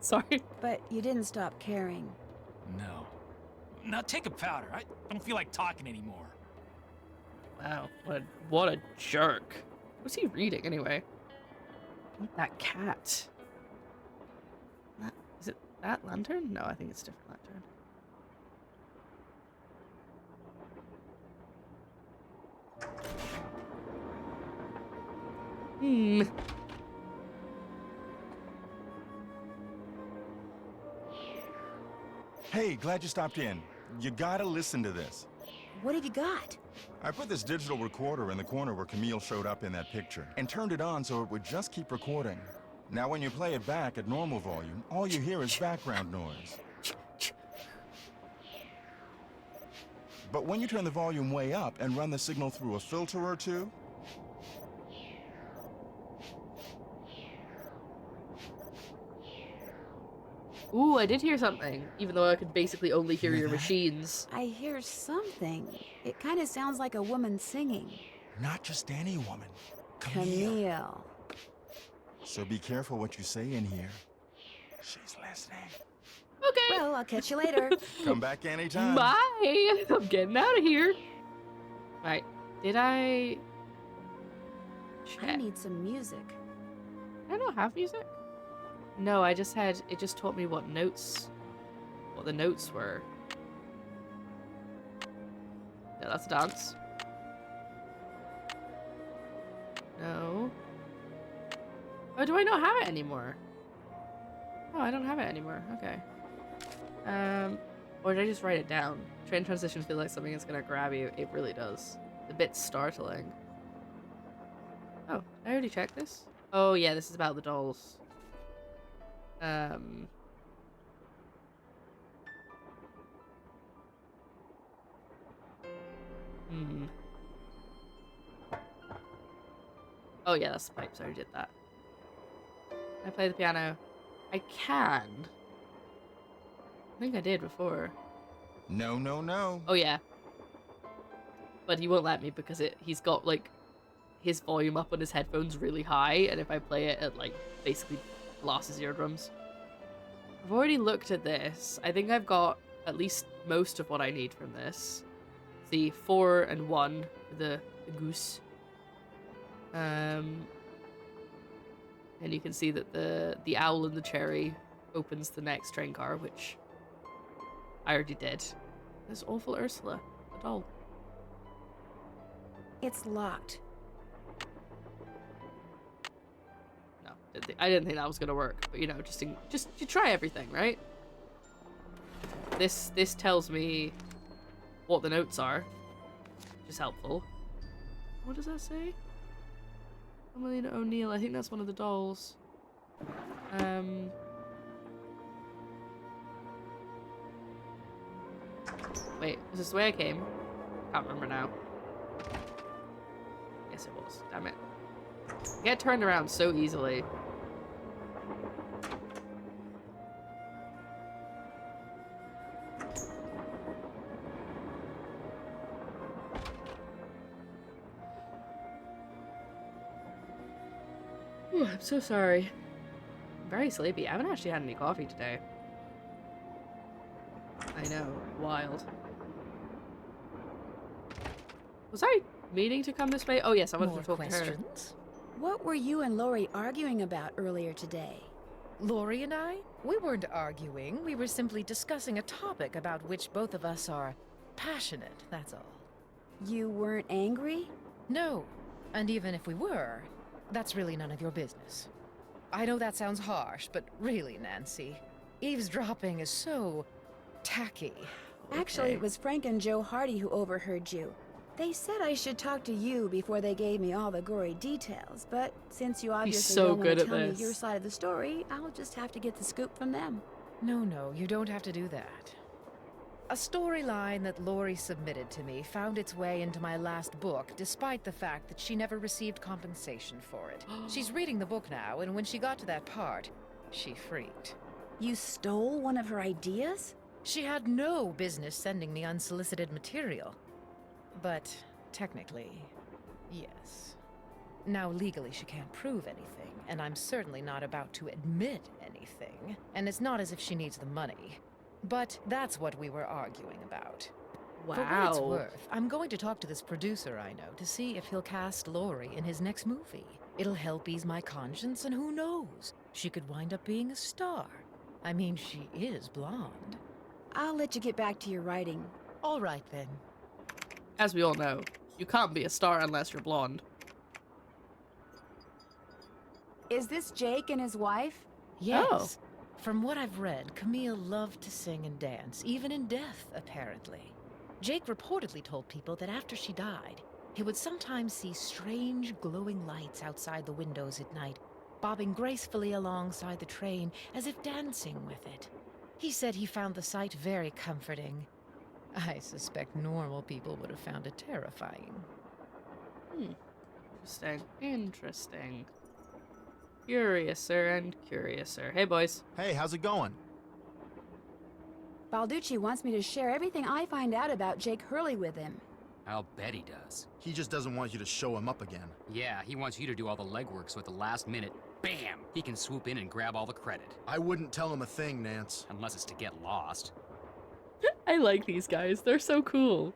Speaker 1: Sorry.
Speaker 2: But you didn't stop caring.
Speaker 3: No. Now take a powder. I don't feel like talking anymore.
Speaker 1: Wow, what a jerk. What's he reading anyway? That cat. Is it that lantern? No, I think it's a different lantern.
Speaker 5: Hey, glad you stopped in. You gotta listen to this.
Speaker 2: What have you got?
Speaker 5: I put this digital recorder in the corner where Camille showed up in that picture, and turned it on so it would just keep recording. Now when you play it back at normal volume, all you hear is background noise. But when you turn the volume way up and run the signal through a filter or two,
Speaker 1: Ooh, I did hear something, even though I could basically only hear your machines.
Speaker 2: I hear something. It kind of sounds like a woman singing.
Speaker 5: not just any woman.
Speaker 2: Camille.
Speaker 5: So be careful what you say in here. She's listening.
Speaker 1: Okay.
Speaker 2: Well, I'll catch you later.
Speaker 5: Come back anytime.
Speaker 1: Bye. I'm getting out of here. Right. Did I...
Speaker 2: I need some music.
Speaker 1: I don't have music. No, I just had... It just taught me what notes... What the notes were. Yeah, that's a dance. No. Oh, do I not have it anymore? Oh, I don't have it anymore. Okay. Or did I just write it down? Train transitions feel like something that's gonna grab you. It really does. It's a bit startling. Oh, I already checked this? Oh yeah, this is about the dolls. Oh yeah, that's the pipes. I already did that. Can I play the piano? I can. I think I did before.
Speaker 5: No, no, no.
Speaker 1: Oh yeah. But he won't let me because he's got like his volume up on his headphones really high, and if I play it, it like basically blasts his eardrums. I've already looked at this. I think I've got at least most of what I need from this. The 4 and 1 for the goose. And you can see that the owl and the cherry opens the next train car, which I already did. There's awful Ursula, the doll.
Speaker 2: It's locked.
Speaker 1: No, I didn't think that was gonna work, but you know, just you try everything, right? This tells me what the notes are, which is helpful. What does that say? Emelina O'Neill. I think that's one of the dolls. Wait, was this the way I came? Can't remember now. Yes, it was. Damn it. I get turned around so easily. Ooh, I'm so sorry. I'm very sleepy. I haven't actually had any coffee today. I know. Wild. Was I meaning to come this way? Oh yes, I wanted to talk to her.
Speaker 2: What were you and Lori arguing about earlier today?
Speaker 6: Lori and I? We weren't arguing. We were simply discussing a topic about which both of us are passionate, that's all.
Speaker 2: You weren't angry?
Speaker 6: No. And even if we were, that's really none of your business. I know that sounds harsh, but really, Nancy, eavesdropping is so tacky.
Speaker 2: Actually, it was Frank and Joe Hardy who overheard you. They said I should talk to you before they gave me all the gory details, but since you obviously don't want to tell me your side of the story, I'll just have to get the scoop from them.
Speaker 6: No, you don't have to do that. A storyline that Lori submitted to me found its way into my last book, despite the fact that she never received compensation for it. She's reading the book now, and when she got to that part, she freaked.
Speaker 2: You stole one of her ideas?
Speaker 6: She had no business sending me unsolicited material. But technically, yes. Now, legally, she can't prove anything, and I'm certainly not about to admit anything. And it's not as if she needs the money. But that's what we were arguing about.
Speaker 1: Wow.
Speaker 6: For what it's worth, I'm going to talk to this producer I know to see if he'll cast Lori in his next movie. It'll help ease my conscience, and who knows? She could wind up being a star. I mean, she is blonde.
Speaker 2: I'll let you get back to your writing.
Speaker 6: All right, then.
Speaker 1: As we all know, you can't be a star unless you're blonde.
Speaker 2: Is this Jake and his wife?
Speaker 6: Yes.
Speaker 1: Oh.
Speaker 6: From what I've read, Camille loved to sing and dance, even in death, apparently. Jake reportedly told people that after she died, he would sometimes see strange glowing lights outside the windows at night, bobbing gracefully alongside the train as if dancing with it. He said he found the sight very comforting. I suspect normal people would have found it terrifying.
Speaker 1: Interesting. Curiouser and curiouser. Hey, boys.
Speaker 7: Hey, how's it going?
Speaker 2: Balducci wants me to share everything I find out about Jake Hurley with him.
Speaker 4: I'll bet he does.
Speaker 7: He just doesn't want you to show him up again.
Speaker 4: Yeah, he wants you to do all the legwork so at the last minute, bam, he can swoop in and grab all the credit.
Speaker 7: I wouldn't tell him a thing, Nance.
Speaker 4: Unless it's to get lost.
Speaker 1: I like these guys. They're so cool.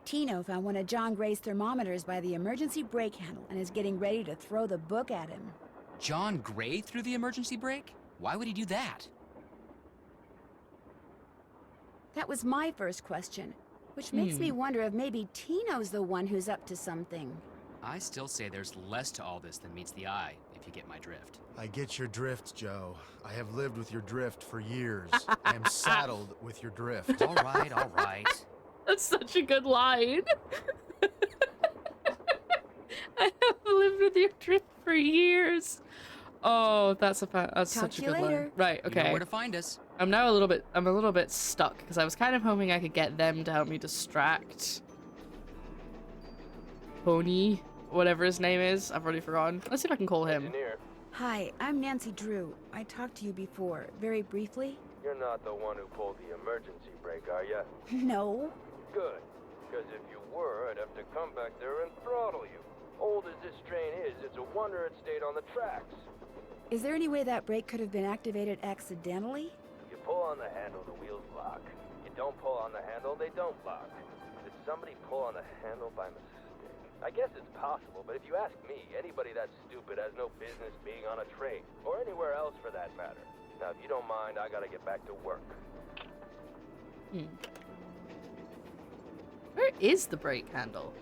Speaker 2: Tino found one of John Gray's thermometers by the emergency brake handle and is getting ready to throw the book at him.
Speaker 4: John Gray threw the emergency brake? Why would he do that?
Speaker 2: That was my first question, which makes me wonder if maybe Tino's the one who's up to something.
Speaker 4: I still say there's less to all this than meets the eye, if you get my drift.
Speaker 7: I get your drift, Joe. I have lived with your drift for years. I am saddled with your drift.
Speaker 4: All right.
Speaker 1: That's such a good line. I have lived with your drift for years. Oh, that's such a good line. Right, okay.
Speaker 4: You know where to find us.
Speaker 1: I'm a little bit stuck because I was kind of hoping I could get them to help me distract Pony, whatever his name is. I've already forgotten. Let's see if I can call him.
Speaker 9: Engineer,
Speaker 2: Hi, I'm Nancy Drew. I talked to you before, very briefly.
Speaker 9: you're not the one who pulled the emergency brake, are ya?
Speaker 2: No.
Speaker 9: Good. Because if you were, I'd have to come back there and throttle you. Old as this train is, it's a wonder it stayed on the tracks.
Speaker 2: Is there any way that brake could have been activated accidentally?
Speaker 9: You pull on the handle, the wheels lock. You don't pull on the handle, they don't lock. Did somebody pull on the handle by mistake? I guess it's possible, but if you ask me, anybody that stupid has no business being on a train, or anywhere else for that matter. Now, if you don't mind, I gotta get back to work.
Speaker 1: Where is the brake handle?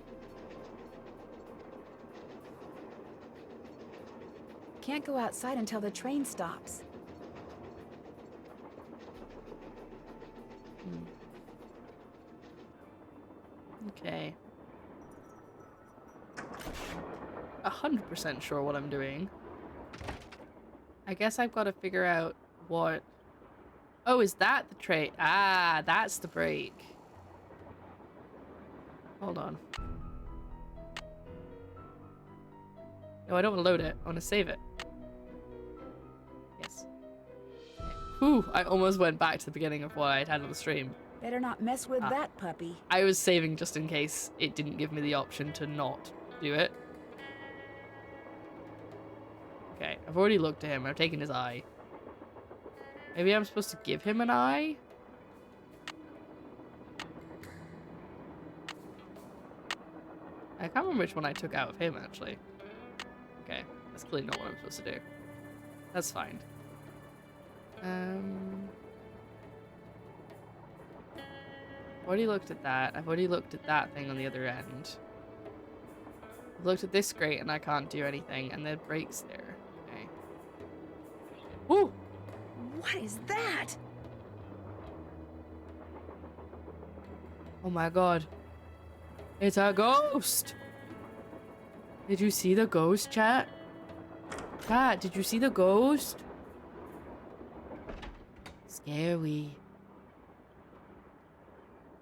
Speaker 2: Can't go outside until the train stops.
Speaker 1: Okay. 100% sure what I'm doing. I guess I've got to figure out what... Oh, is that the tray? Ah, that's the brake. Hold on. No, I don't want to load it. I want to save it. Yes. Whew, I almost went back to the beginning of what I'd had on the stream.
Speaker 2: Better not mess with that puppy.
Speaker 1: I was saving just in case it didn't give me the option to not do it. Okay, I've already looked at him. I've taken his eye. Maybe I'm supposed to give him an eye? I can't remember which one I took out of him, actually. Okay, that's clearly not what I'm supposed to do. That's fine. I've already looked at that. I've already looked at that thing on the other end. I've looked at this grate and I can't do anything, and the brake's there. Okay. Woo!
Speaker 2: What is that?
Speaker 1: Oh my god. It's a ghost! Did you see the ghost, chat? Chat, did you see the ghost? Scary.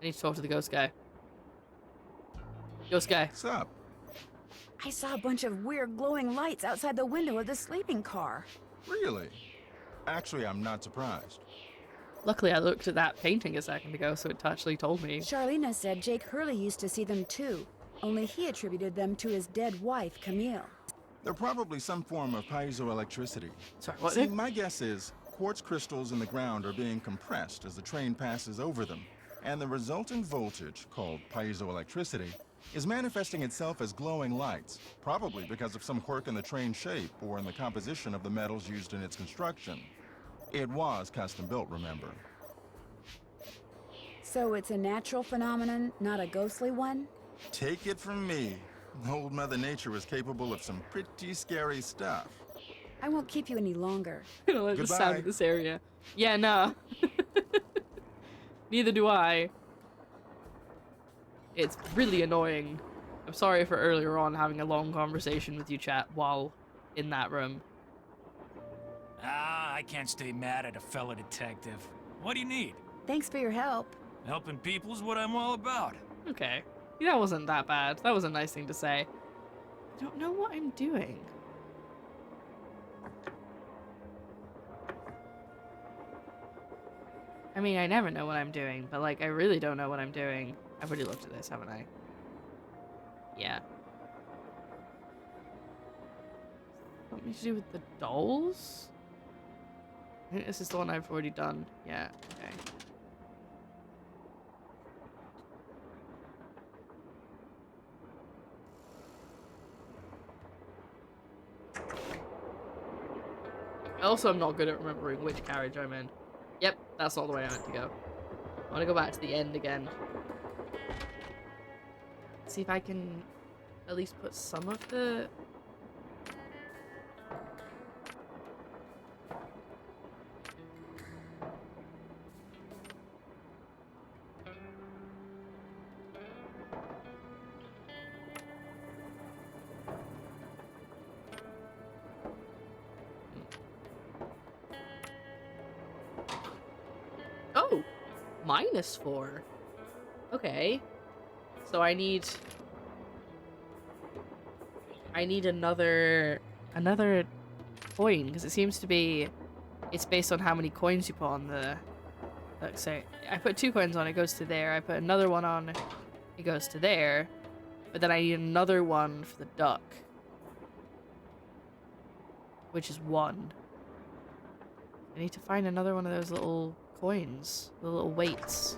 Speaker 1: I need to talk to the ghost guy. Ghost guy.
Speaker 5: What's up?
Speaker 2: I saw a bunch of weird glowing lights outside the window of the sleeping car.
Speaker 5: Really? Actually, I'm not surprised.
Speaker 1: Luckily, I looked at that painting a second ago, so it actually told me.
Speaker 2: Charlena said Jake Hurley used to see them too, only he attributed them to his dead wife, Camille.
Speaker 5: They're probably some form of piezoelectricity.
Speaker 1: Sorry, what?
Speaker 5: See, my guess is quartz crystals in the ground are being compressed as the train passes over them, and the resulting voltage, called piezoelectricity, is manifesting itself as glowing lights, probably because of some quirk in the train's shape or in the composition of the metals used in its construction. It was custom built, remember?
Speaker 2: So it's a natural phenomenon, not a ghostly one?
Speaker 5: Take it from me. Old Mother Nature is capable of some pretty scary stuff.
Speaker 2: I won't keep you any longer.
Speaker 1: I don't like the sound of this area. Yeah, nah. Neither do I. It's really annoying. I'm sorry for earlier on having a long conversation with you, chat, while in that room.
Speaker 3: Ah, I can't stay mad at a fellow detective. What do you need?
Speaker 2: Thanks for your help.
Speaker 3: Helping people's what I'm all about.
Speaker 1: Okay. That wasn't that bad. That was a nice thing to say. I don't know what I'm doing. I mean, I never know what I'm doing, but like, I really don't know what I'm doing. I've already looked at this, haven't I? Yeah. Something to do with the dolls? I think this is the one I've already done. Yeah, okay. Also, I'm not good at remembering which carriage I'm in. Yep, that's not the way I meant to go. I want to go back to the end again. See if I can at least put some of the... Oh! -4. Okay. So I need another coin, because it seems to be it's based on how many coins you put on the so I put 2 coins on, it goes to there. I put another one on, it goes to there. But then I need another one for the duck, which is 1. I need to find another one of those little coins, the little weights.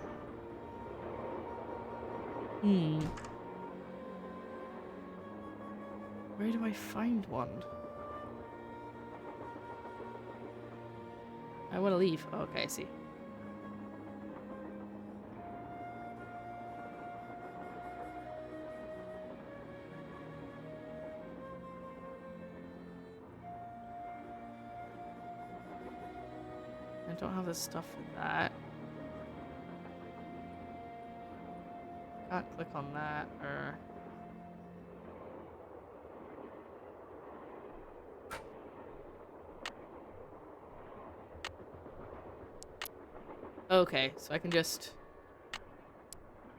Speaker 1: Where do I find one? I want to leave. Oh, okay, I see. I don't have the stuff for that. Can't click on that, or... Okay, so I can just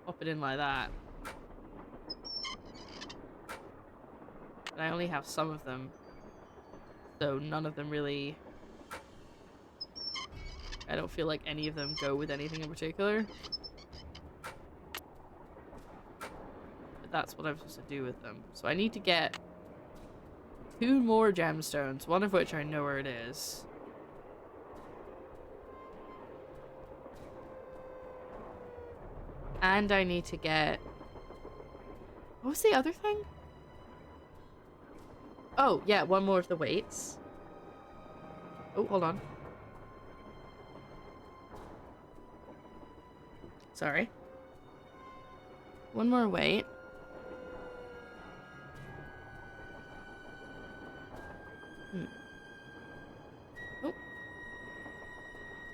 Speaker 1: pop it in like that. But I only have some of them, so none of them really... I don't feel like any of them go with anything in particular. But that's what I'm supposed to do with them. So I need to get 2 more gemstones, one of which I know where it is. And I need to get... What was the other thing? Oh, yeah, 1 more of the weights. Oh, hold on. Sorry. One more wait. Oh.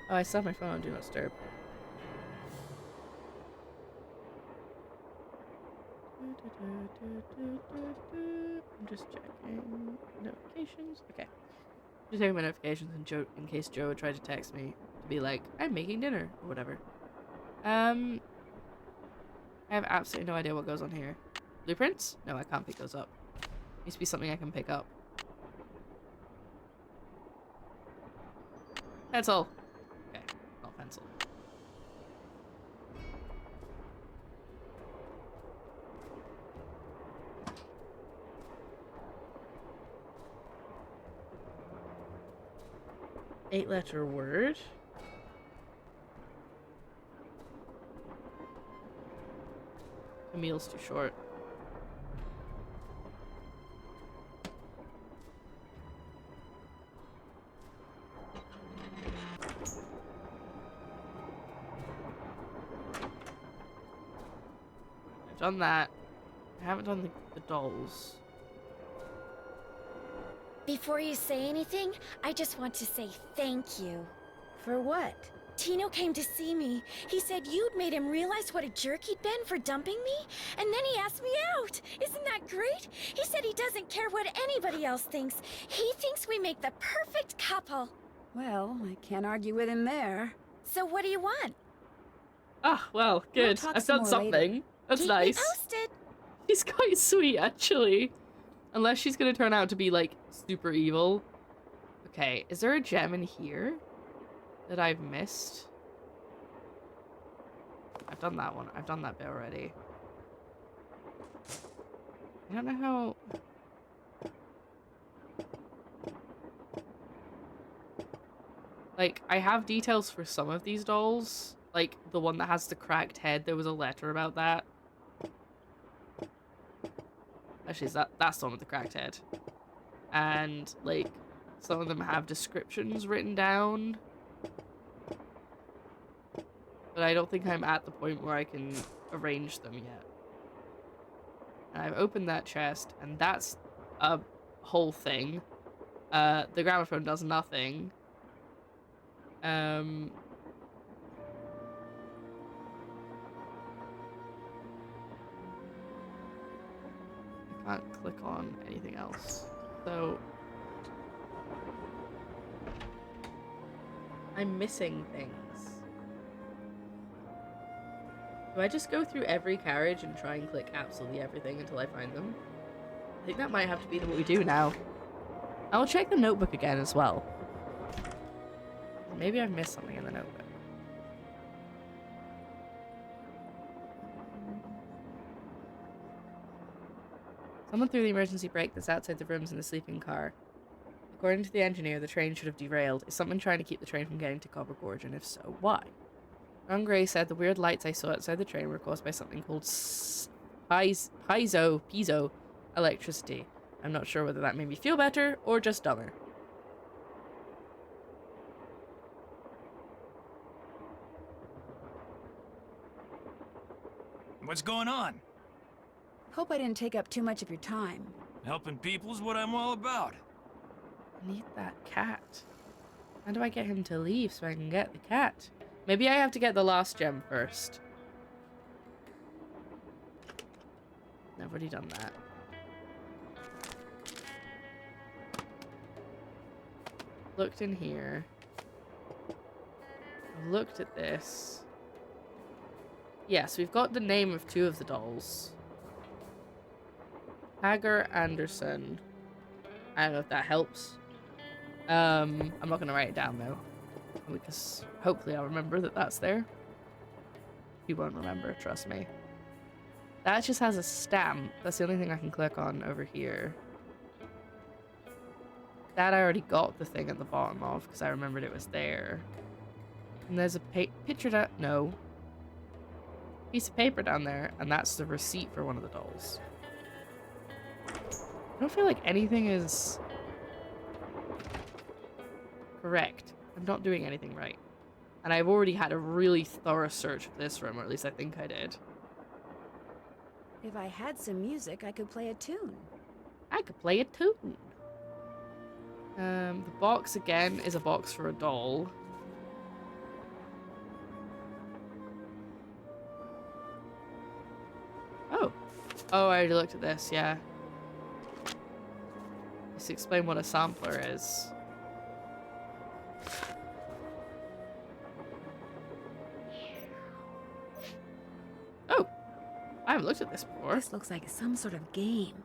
Speaker 1: Oh, I still have my phone on Do Not Disturb. I'm just checking notifications. Okay. Just checking my notifications in case Joe tried to text me to be like, I'm making dinner or whatever. I have absolutely no idea what goes on here. Blueprints? No, I can't pick those up. Needs to be something I can pick up. Pencil. Okay, not pencil. Eight-letter word. Camille's too short. I've done that. I haven't done the dolls.
Speaker 8: Before you say anything, I just want to say thank you.
Speaker 2: For what?
Speaker 8: Tino came to see me. He said you'd made him realize what a jerk he'd been for dumping me, and then he asked me out. Isn't that great? He said he doesn't care what anybody else thinks. He thinks we make the perfect couple.
Speaker 2: Well, I can't argue with him there.
Speaker 8: So what do you want?
Speaker 1: Ah, well, good. I've done something. Later. That's nice.
Speaker 8: Keep me posted.
Speaker 1: He's quite sweet, actually. Unless she's gonna turn out to be, like, super evil. Okay, is there a gem in here that I've missed? I've done that one. I've done that bit already. I don't know how... Like, I have details for some of these dolls. Like, the one that has the cracked head, there was a letter about that. Actually, that's the one with the cracked head. And, like, some of them have descriptions written down. But I don't think I'm at the point where I can arrange them yet. And I've opened that chest, and that's a whole thing. The gramophone does nothing. I can't click on anything else. So I'm missing things. Do I just go through every carriage and try and click absolutely everything until I find them? I think that might have to be what we do now. I'll check the notebook again as well. Maybe I've missed something in the notebook. Someone threw the emergency brake that's outside the rooms in the sleeping car. According to the engineer, the train should have derailed. Is someone trying to keep the train from getting to Copper Gorge, and if so, why? Ron Gray said the weird lights I saw outside the train were caused by something called piezo electricity. I'm not sure whether that made me feel better or just dumber.
Speaker 3: What's going on?
Speaker 2: Hope I didn't take up too much of your time.
Speaker 3: Helping people's what I'm all about.
Speaker 1: I need that cat. How do I get him to leave so I can get the cat? Maybe I have to get the last gem first. I've already done that. Looked in here. I've looked at this. Yes, we've got the name of two of the dolls. Hagar Anderson. I don't know if that helps. I'm not going to write it down though, because hopefully I'll remember that that's there. You won't remember, trust me. That just has a stamp. That's the only thing I can click on over here. That I already got the thing at the bottom of because I remembered it was there. And there's a picture that no. Piece of paper down there, and that's the receipt for one of the dolls. I don't feel like anything is correct. I'm not doing anything right. And I've already had a really thorough search of this room, or at least I think I did.
Speaker 2: If I had some music, I could play a tune.
Speaker 1: I could play a tune. The box, again, is a box for a doll. Oh. Oh, I already looked at this, yeah. Let's explain what a sampler is. Oh. I haven't looked at this before.
Speaker 2: This looks like some sort of game.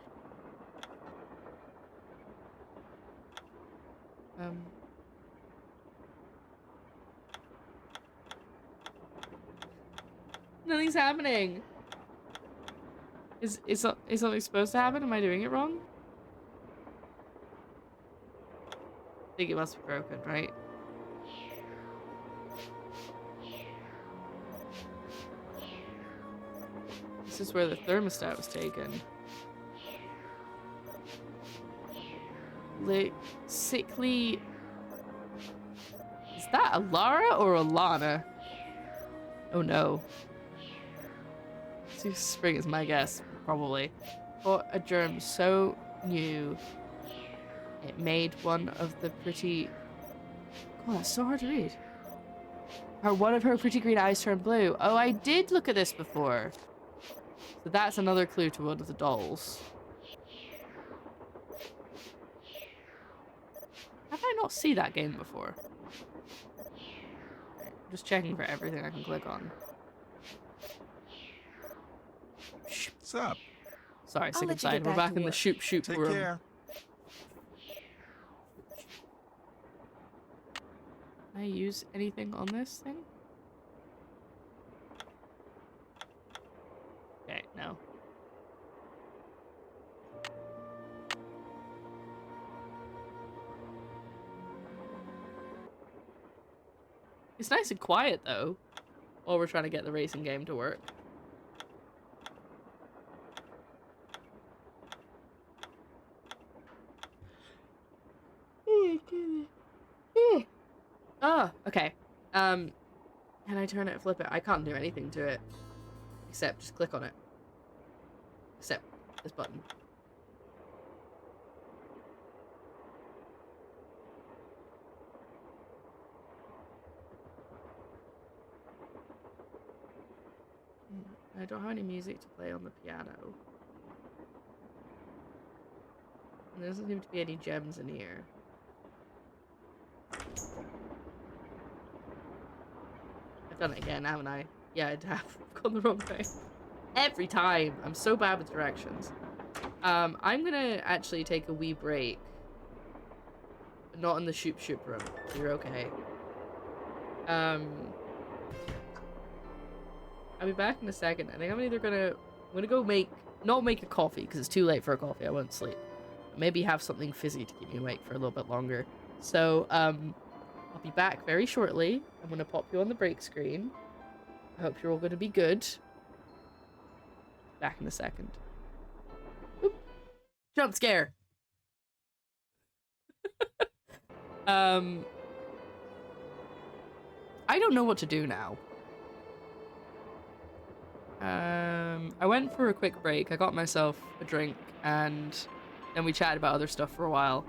Speaker 1: Nothing's happening. Is something supposed to happen? Am I doing it wrong? I think it must be broken, right? This is where the thermostat was taken. Sickly... Is that a Lara or a Lana? Oh no. Spring is my guess, probably. Caught a germ so new it made one of the pretty... Oh, that's so hard to read. One of her pretty green eyes turned blue. Oh, I did look at this before. So that's another clue to one of the dolls. Have I not seen that game before? I'm just checking for everything I can click on.
Speaker 5: What's up?
Speaker 1: Sorry, sick inside. We're back in the shoot
Speaker 5: Take
Speaker 1: room.
Speaker 5: care.
Speaker 1: Can I use anything on this thing? Okay, no. It's nice and quiet though, while we're trying to get the racing game to work. Oh, okay. Can I turn it and flip it? I can't do anything to it. Except just click on it. Except this button. I don't have any music to play on the piano. And there doesn't seem to be any gems in here. I've done it again, haven't I? Yeah, I have. I've gone the wrong way. Every time. I'm so bad with directions. I'm gonna actually take a wee break. But not in the shoop room. So you're okay. I'll be back in a second. I think I'm either gonna... I'm gonna go not make a coffee, because it's too late for a coffee. I won't sleep. Maybe have something fizzy to keep me awake for a little bit longer. So, I'll be back very shortly. I'm gonna pop you on the break screen. I hope you're all gonna be good. Back in a second. Oop. Jump scare! I don't know what to do now. I went for a quick break. I got myself a drink, and then we chatted about other stuff for a while.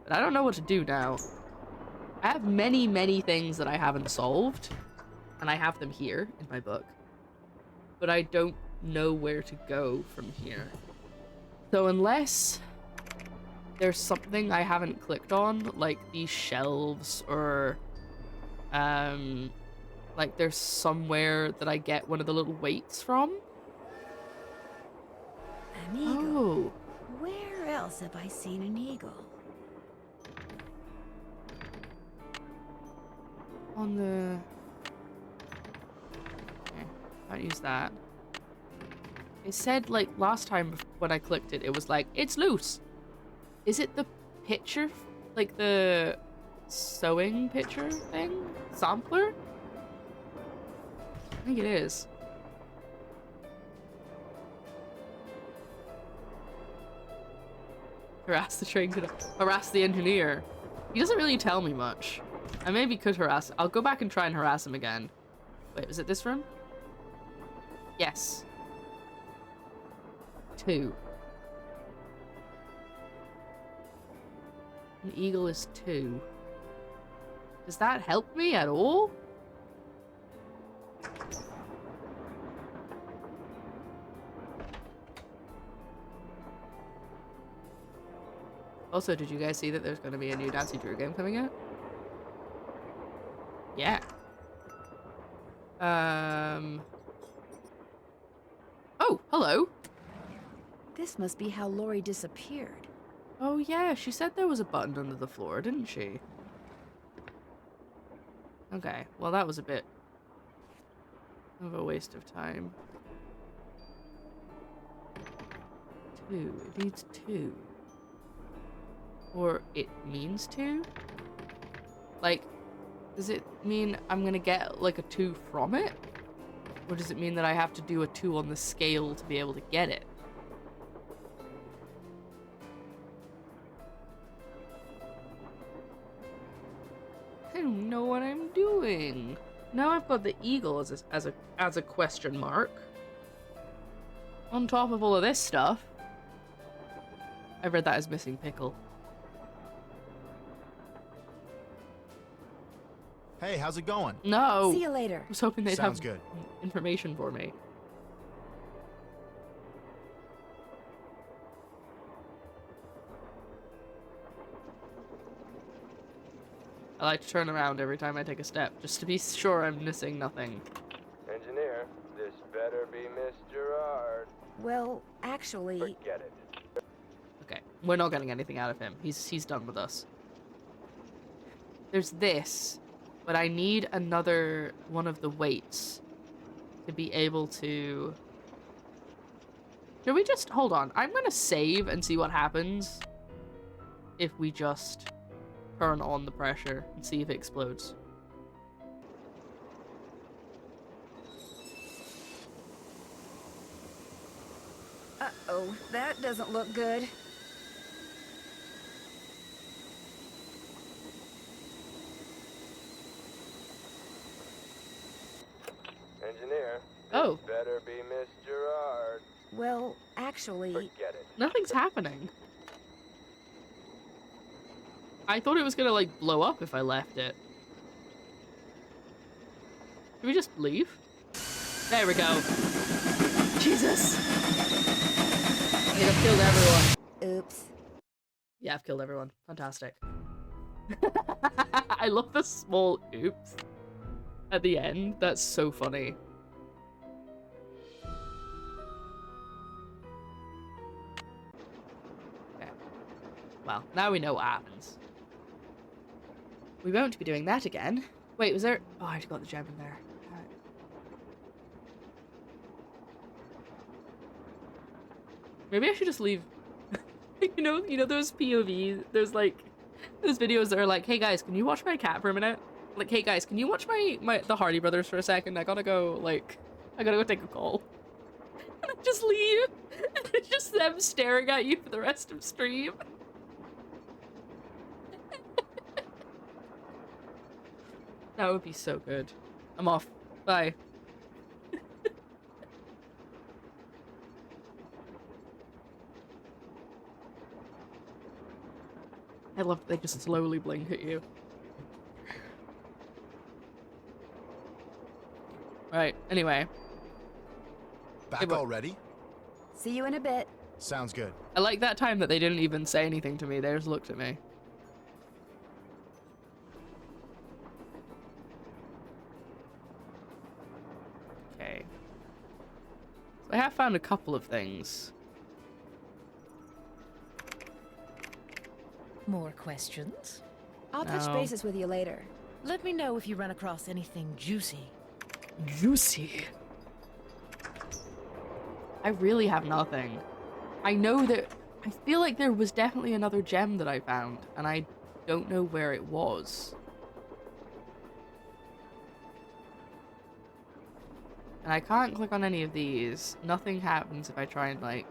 Speaker 1: But I don't know what to do now. I have many, many things that I haven't solved, and I have them here in my book. But I don't know where to go from here. So unless there's something I haven't clicked on, like these shelves, or like there's somewhere that I get one of the little weights from.
Speaker 2: An eagle.
Speaker 1: Oh.
Speaker 2: Where else have I seen an eagle?
Speaker 1: On the... Okay, I'll use that. It said, like, last time when I clicked it, it was like, it's loose. Is it the picture? Like the sewing picture thing? Sampler? I think it is. Harass the train, harass the engineer. He doesn't really tell me much. I maybe could harass. I'll go back and try and harass him again. Wait, was it this room? Yes. 2. An eagle is 2. Does that help me at all? Also, did you guys see that there's going to be a new Nancy Drew game coming out? Yeah. Oh, hello.
Speaker 2: This must be how Lori disappeared.
Speaker 1: Oh yeah, she said there was a button under the floor, didn't she? Okay, well that was a bit of a waste of time. 2. It needs 2. Or it means 2? Like, does it mean I'm gonna get like a 2 from it? Or does it mean that I have to do a 2 on the scale to be able to get it? I don't know what I'm doing. Now I've got the eagle as a question mark. On top of all of this stuff. I read that as missing pickle.
Speaker 7: Hey, how's it going?
Speaker 1: No.
Speaker 2: See you later.
Speaker 1: I was hoping they'd
Speaker 7: Sounds
Speaker 1: have
Speaker 7: good.
Speaker 1: information for me. I like to turn around every time I take a step, just to be sure I'm missing nothing.
Speaker 9: Engineer, this better be Miss Gerard.
Speaker 2: Well, actually...
Speaker 9: Forget it.
Speaker 1: Okay, we're not getting anything out of him. He's done with us. There's this, but I need another one of the weights to be able to... Should we just... Hold on. I'm gonna save and see what happens if we just turn on the pressure and see if it explodes.
Speaker 2: Uh-oh, that doesn't look good.
Speaker 9: Engineer,
Speaker 1: Oh.
Speaker 9: this better be Miss Gerard.
Speaker 2: Well, actually...
Speaker 9: Forget it.
Speaker 1: Nothing's happening. I thought it was gonna, like, blow up if I left it. Should we just leave? There we go. Jesus! I think I've killed everyone.
Speaker 2: Oops.
Speaker 1: Yeah, I've killed everyone. Fantastic. I love the small oops at the end. That's so funny. Okay. Well, now we know what happens. We won't be doing that again. Wait, was there... Oh, I got the gem in there. Alright. Maybe I should just leave... you know those POVs? There's like... Those videos that are like, hey guys, can you watch my cat for a minute? Like, hey guys, can you watch the Hardy Brothers for a second? I gotta go, like... I gotta go take a call. And I just leave. And it's just them staring at you for the rest of stream. That would be so good. I'm off. Bye. I love that they just slowly blink at you. Right, anyway.
Speaker 7: Back already?
Speaker 2: See you in a bit.
Speaker 7: Sounds good.
Speaker 1: I like that time that they didn't even say anything to me. They just looked at me. Okay. So I have found a couple of things.
Speaker 6: More questions?
Speaker 2: I'll touch
Speaker 1: No.
Speaker 2: bases with you later.
Speaker 6: Let me know if you run across anything juicy.
Speaker 1: Juicy. I really have nothing. I know that... I feel like there was definitely another gem that I found, and I don't know where it was. And I can't click on any of these. Nothing happens if I try and, like...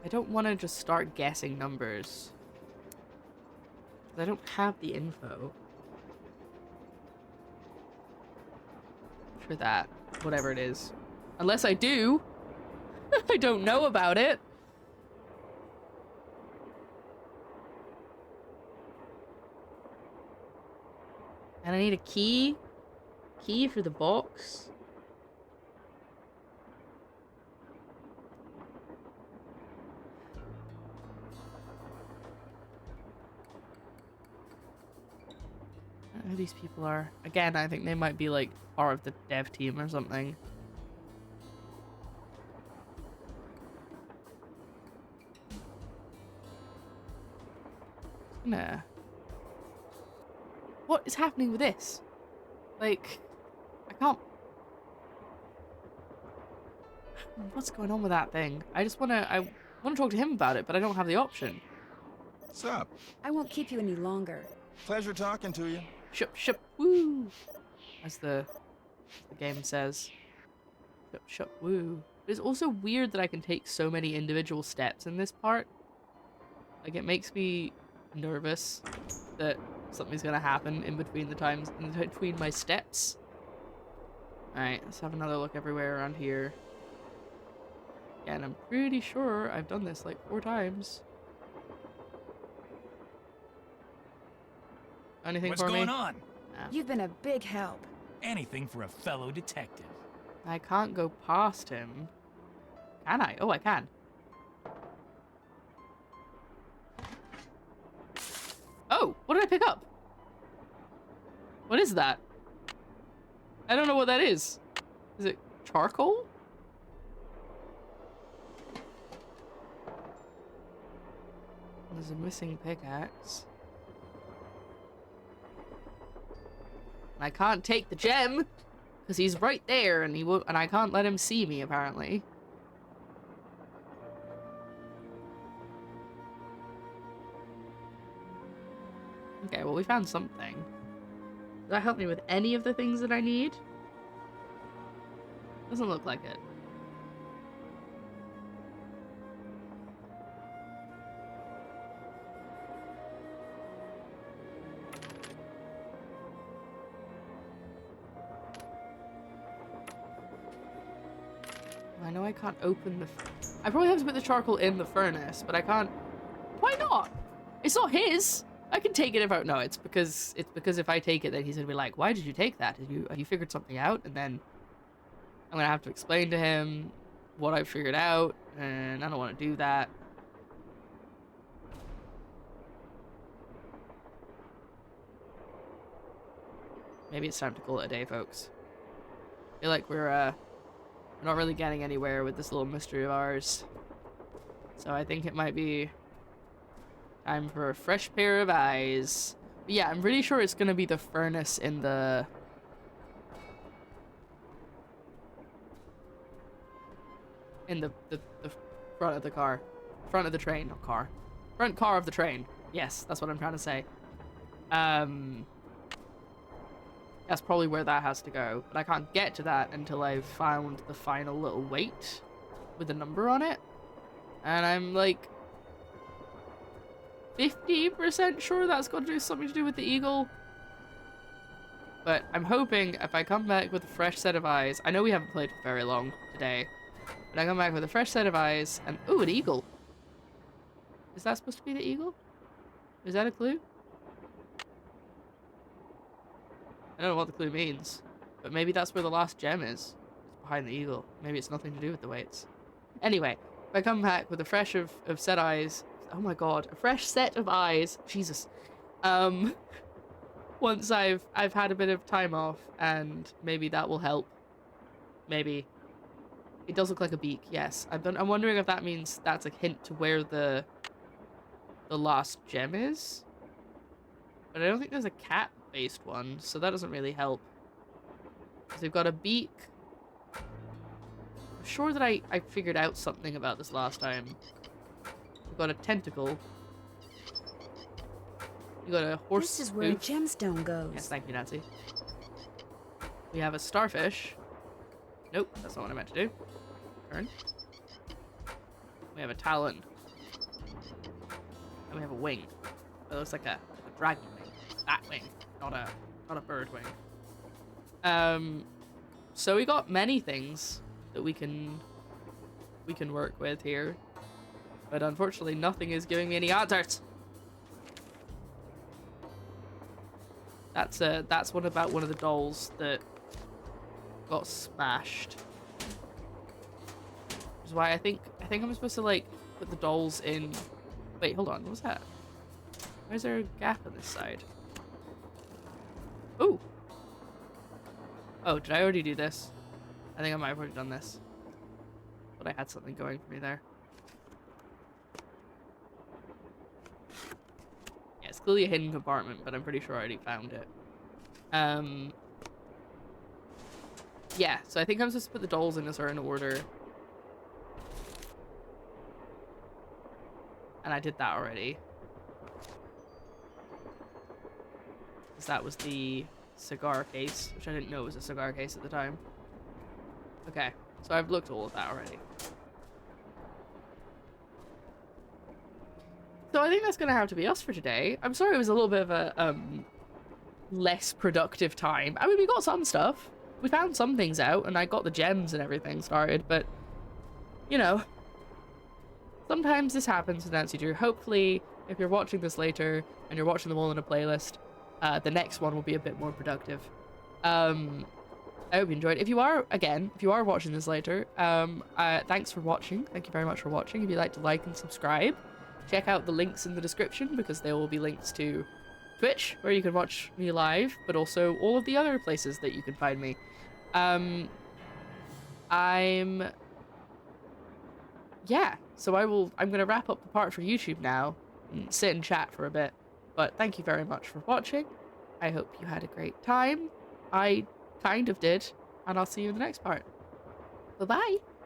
Speaker 1: I don't want to just start guessing numbers. I don't have the info for that, whatever it is. Unless I do. I don't know about it. And I need a key. Key for the box. I don't know who these people are. Again, I think they might be like part of the dev team or something. Nah. What is happening with this? Like, I can't... What's going on with that thing? I wanna talk to him about it, but I don't have the option.
Speaker 5: What's up?
Speaker 2: I won't keep you any longer.
Speaker 5: Pleasure talking to you.
Speaker 1: Shup, shup, woo! As the game says. Shup, shup, woo. It's also weird that I can take so many individual steps in this part. Like, it makes me nervous that something's gonna happen in between my steps. Alright, let's have another look everywhere around here. Yeah, and I'm pretty sure I've done this like 4 times. Anything
Speaker 3: What's
Speaker 1: for me?
Speaker 3: going on?
Speaker 1: Nah.
Speaker 2: You've been a big help.
Speaker 3: Anything for a fellow detective.
Speaker 1: I can't go past him. Can I? Oh, I can. Oh, what did I pick up? What is that? I don't know what that is. Is it charcoal? There's a missing pickaxe. I can't take the gem because he's right there, and and I can't let him see me apparently. Okay, well we found something. Does that help me with any of the things that I need? Doesn't look like it. I know I can't open the... I probably have to put the charcoal in the furnace, but I can't... Why not? It's not his! I can take it if I... No, it's because if I take it, then he's gonna be like, why did you take that? Have you figured something out? And then I'm gonna have to explain to him what I've figured out, and I don't want to do that. Maybe it's time to call it a day, folks. I feel like we're not really getting anywhere with this little mystery of ours. So I think it might be time for a fresh pair of eyes. But yeah, I'm pretty sure it's gonna be the furnace in the... the front of the car. Front of the train, not car. Front car of the train. Yes, that's what I'm trying to say. That's probably where that has to go. But I can't get to that until I've found the final little weight with a number on it. And I'm like 50% sure that's got to do something to do with the eagle. But I'm hoping if I come back with a fresh set of eyes... I know we haven't played for very long today. But I come back with a fresh set of eyes and... Ooh, an eagle. Is that supposed to be the eagle? Is that a clue? I don't know what the clue means. But maybe that's where the last gem is. It's behind the eagle. Maybe it's nothing to do with the weights. Anyway, if I come back with a fresh of set eyes... Oh my god, a fresh set of eyes. Jesus. Once I've had a bit of time off, and maybe that will help. Maybe. It does look like a beak, yes. I'm wondering if that means that's a hint to where the last gem is. But I don't think there's a cat-based one, so that doesn't really help. Because they've got a beak. I'm sure that I figured out something about this last time. We've got a tentacle. You got a horse.
Speaker 2: This is where a gemstone goes.
Speaker 1: Yes, thank you, Nancy. We have a starfish. Nope, that's not what I meant to do. Turn. We have a talon. And we have a wing. It looks like a dragon wing. That wing, not a bird wing. So we got many things that we can work with here, but unfortunately nothing is giving me any answers. That's one about one of the dolls that got smashed. Which is why I think I'm supposed to like put the dolls in. Wait, hold on. What was that? Why is there a gap on this side? Ooh. Oh, did I already do this? I think I might have already done this. But I had something going for me there. Yeah, it's clearly a hidden compartment, but I'm pretty sure I already found it. Yeah, so I think I'm supposed to put the dolls in a certain order. And I did that already. Because that was the cigar case, which I didn't know was a cigar case at the time. Okay, so I've looked all of that already. So I think that's going to have to be us for today. I'm sorry it was a little bit of a less productive time. I mean, we got some stuff. We found some things out, and I got the gems and everything started, but, you know, sometimes this happens with Nancy Drew. Hopefully, if you're watching this later, and you're watching them all in a playlist, the next one will be a bit more productive. I hope you enjoyed. If you are watching this later, thanks for watching. Thank you very much for watching. If you'd like to like and subscribe, check out the links in the description, because there will be links to Twitch, where you can watch me live, but also all of the other places that you can find me. Yeah, so I'm gonna wrap up the part for YouTube now and sit and chat for a bit. But thank you very much for watching. I hope you had a great time. I kind of did, and I'll see you in the next part. Bye-bye.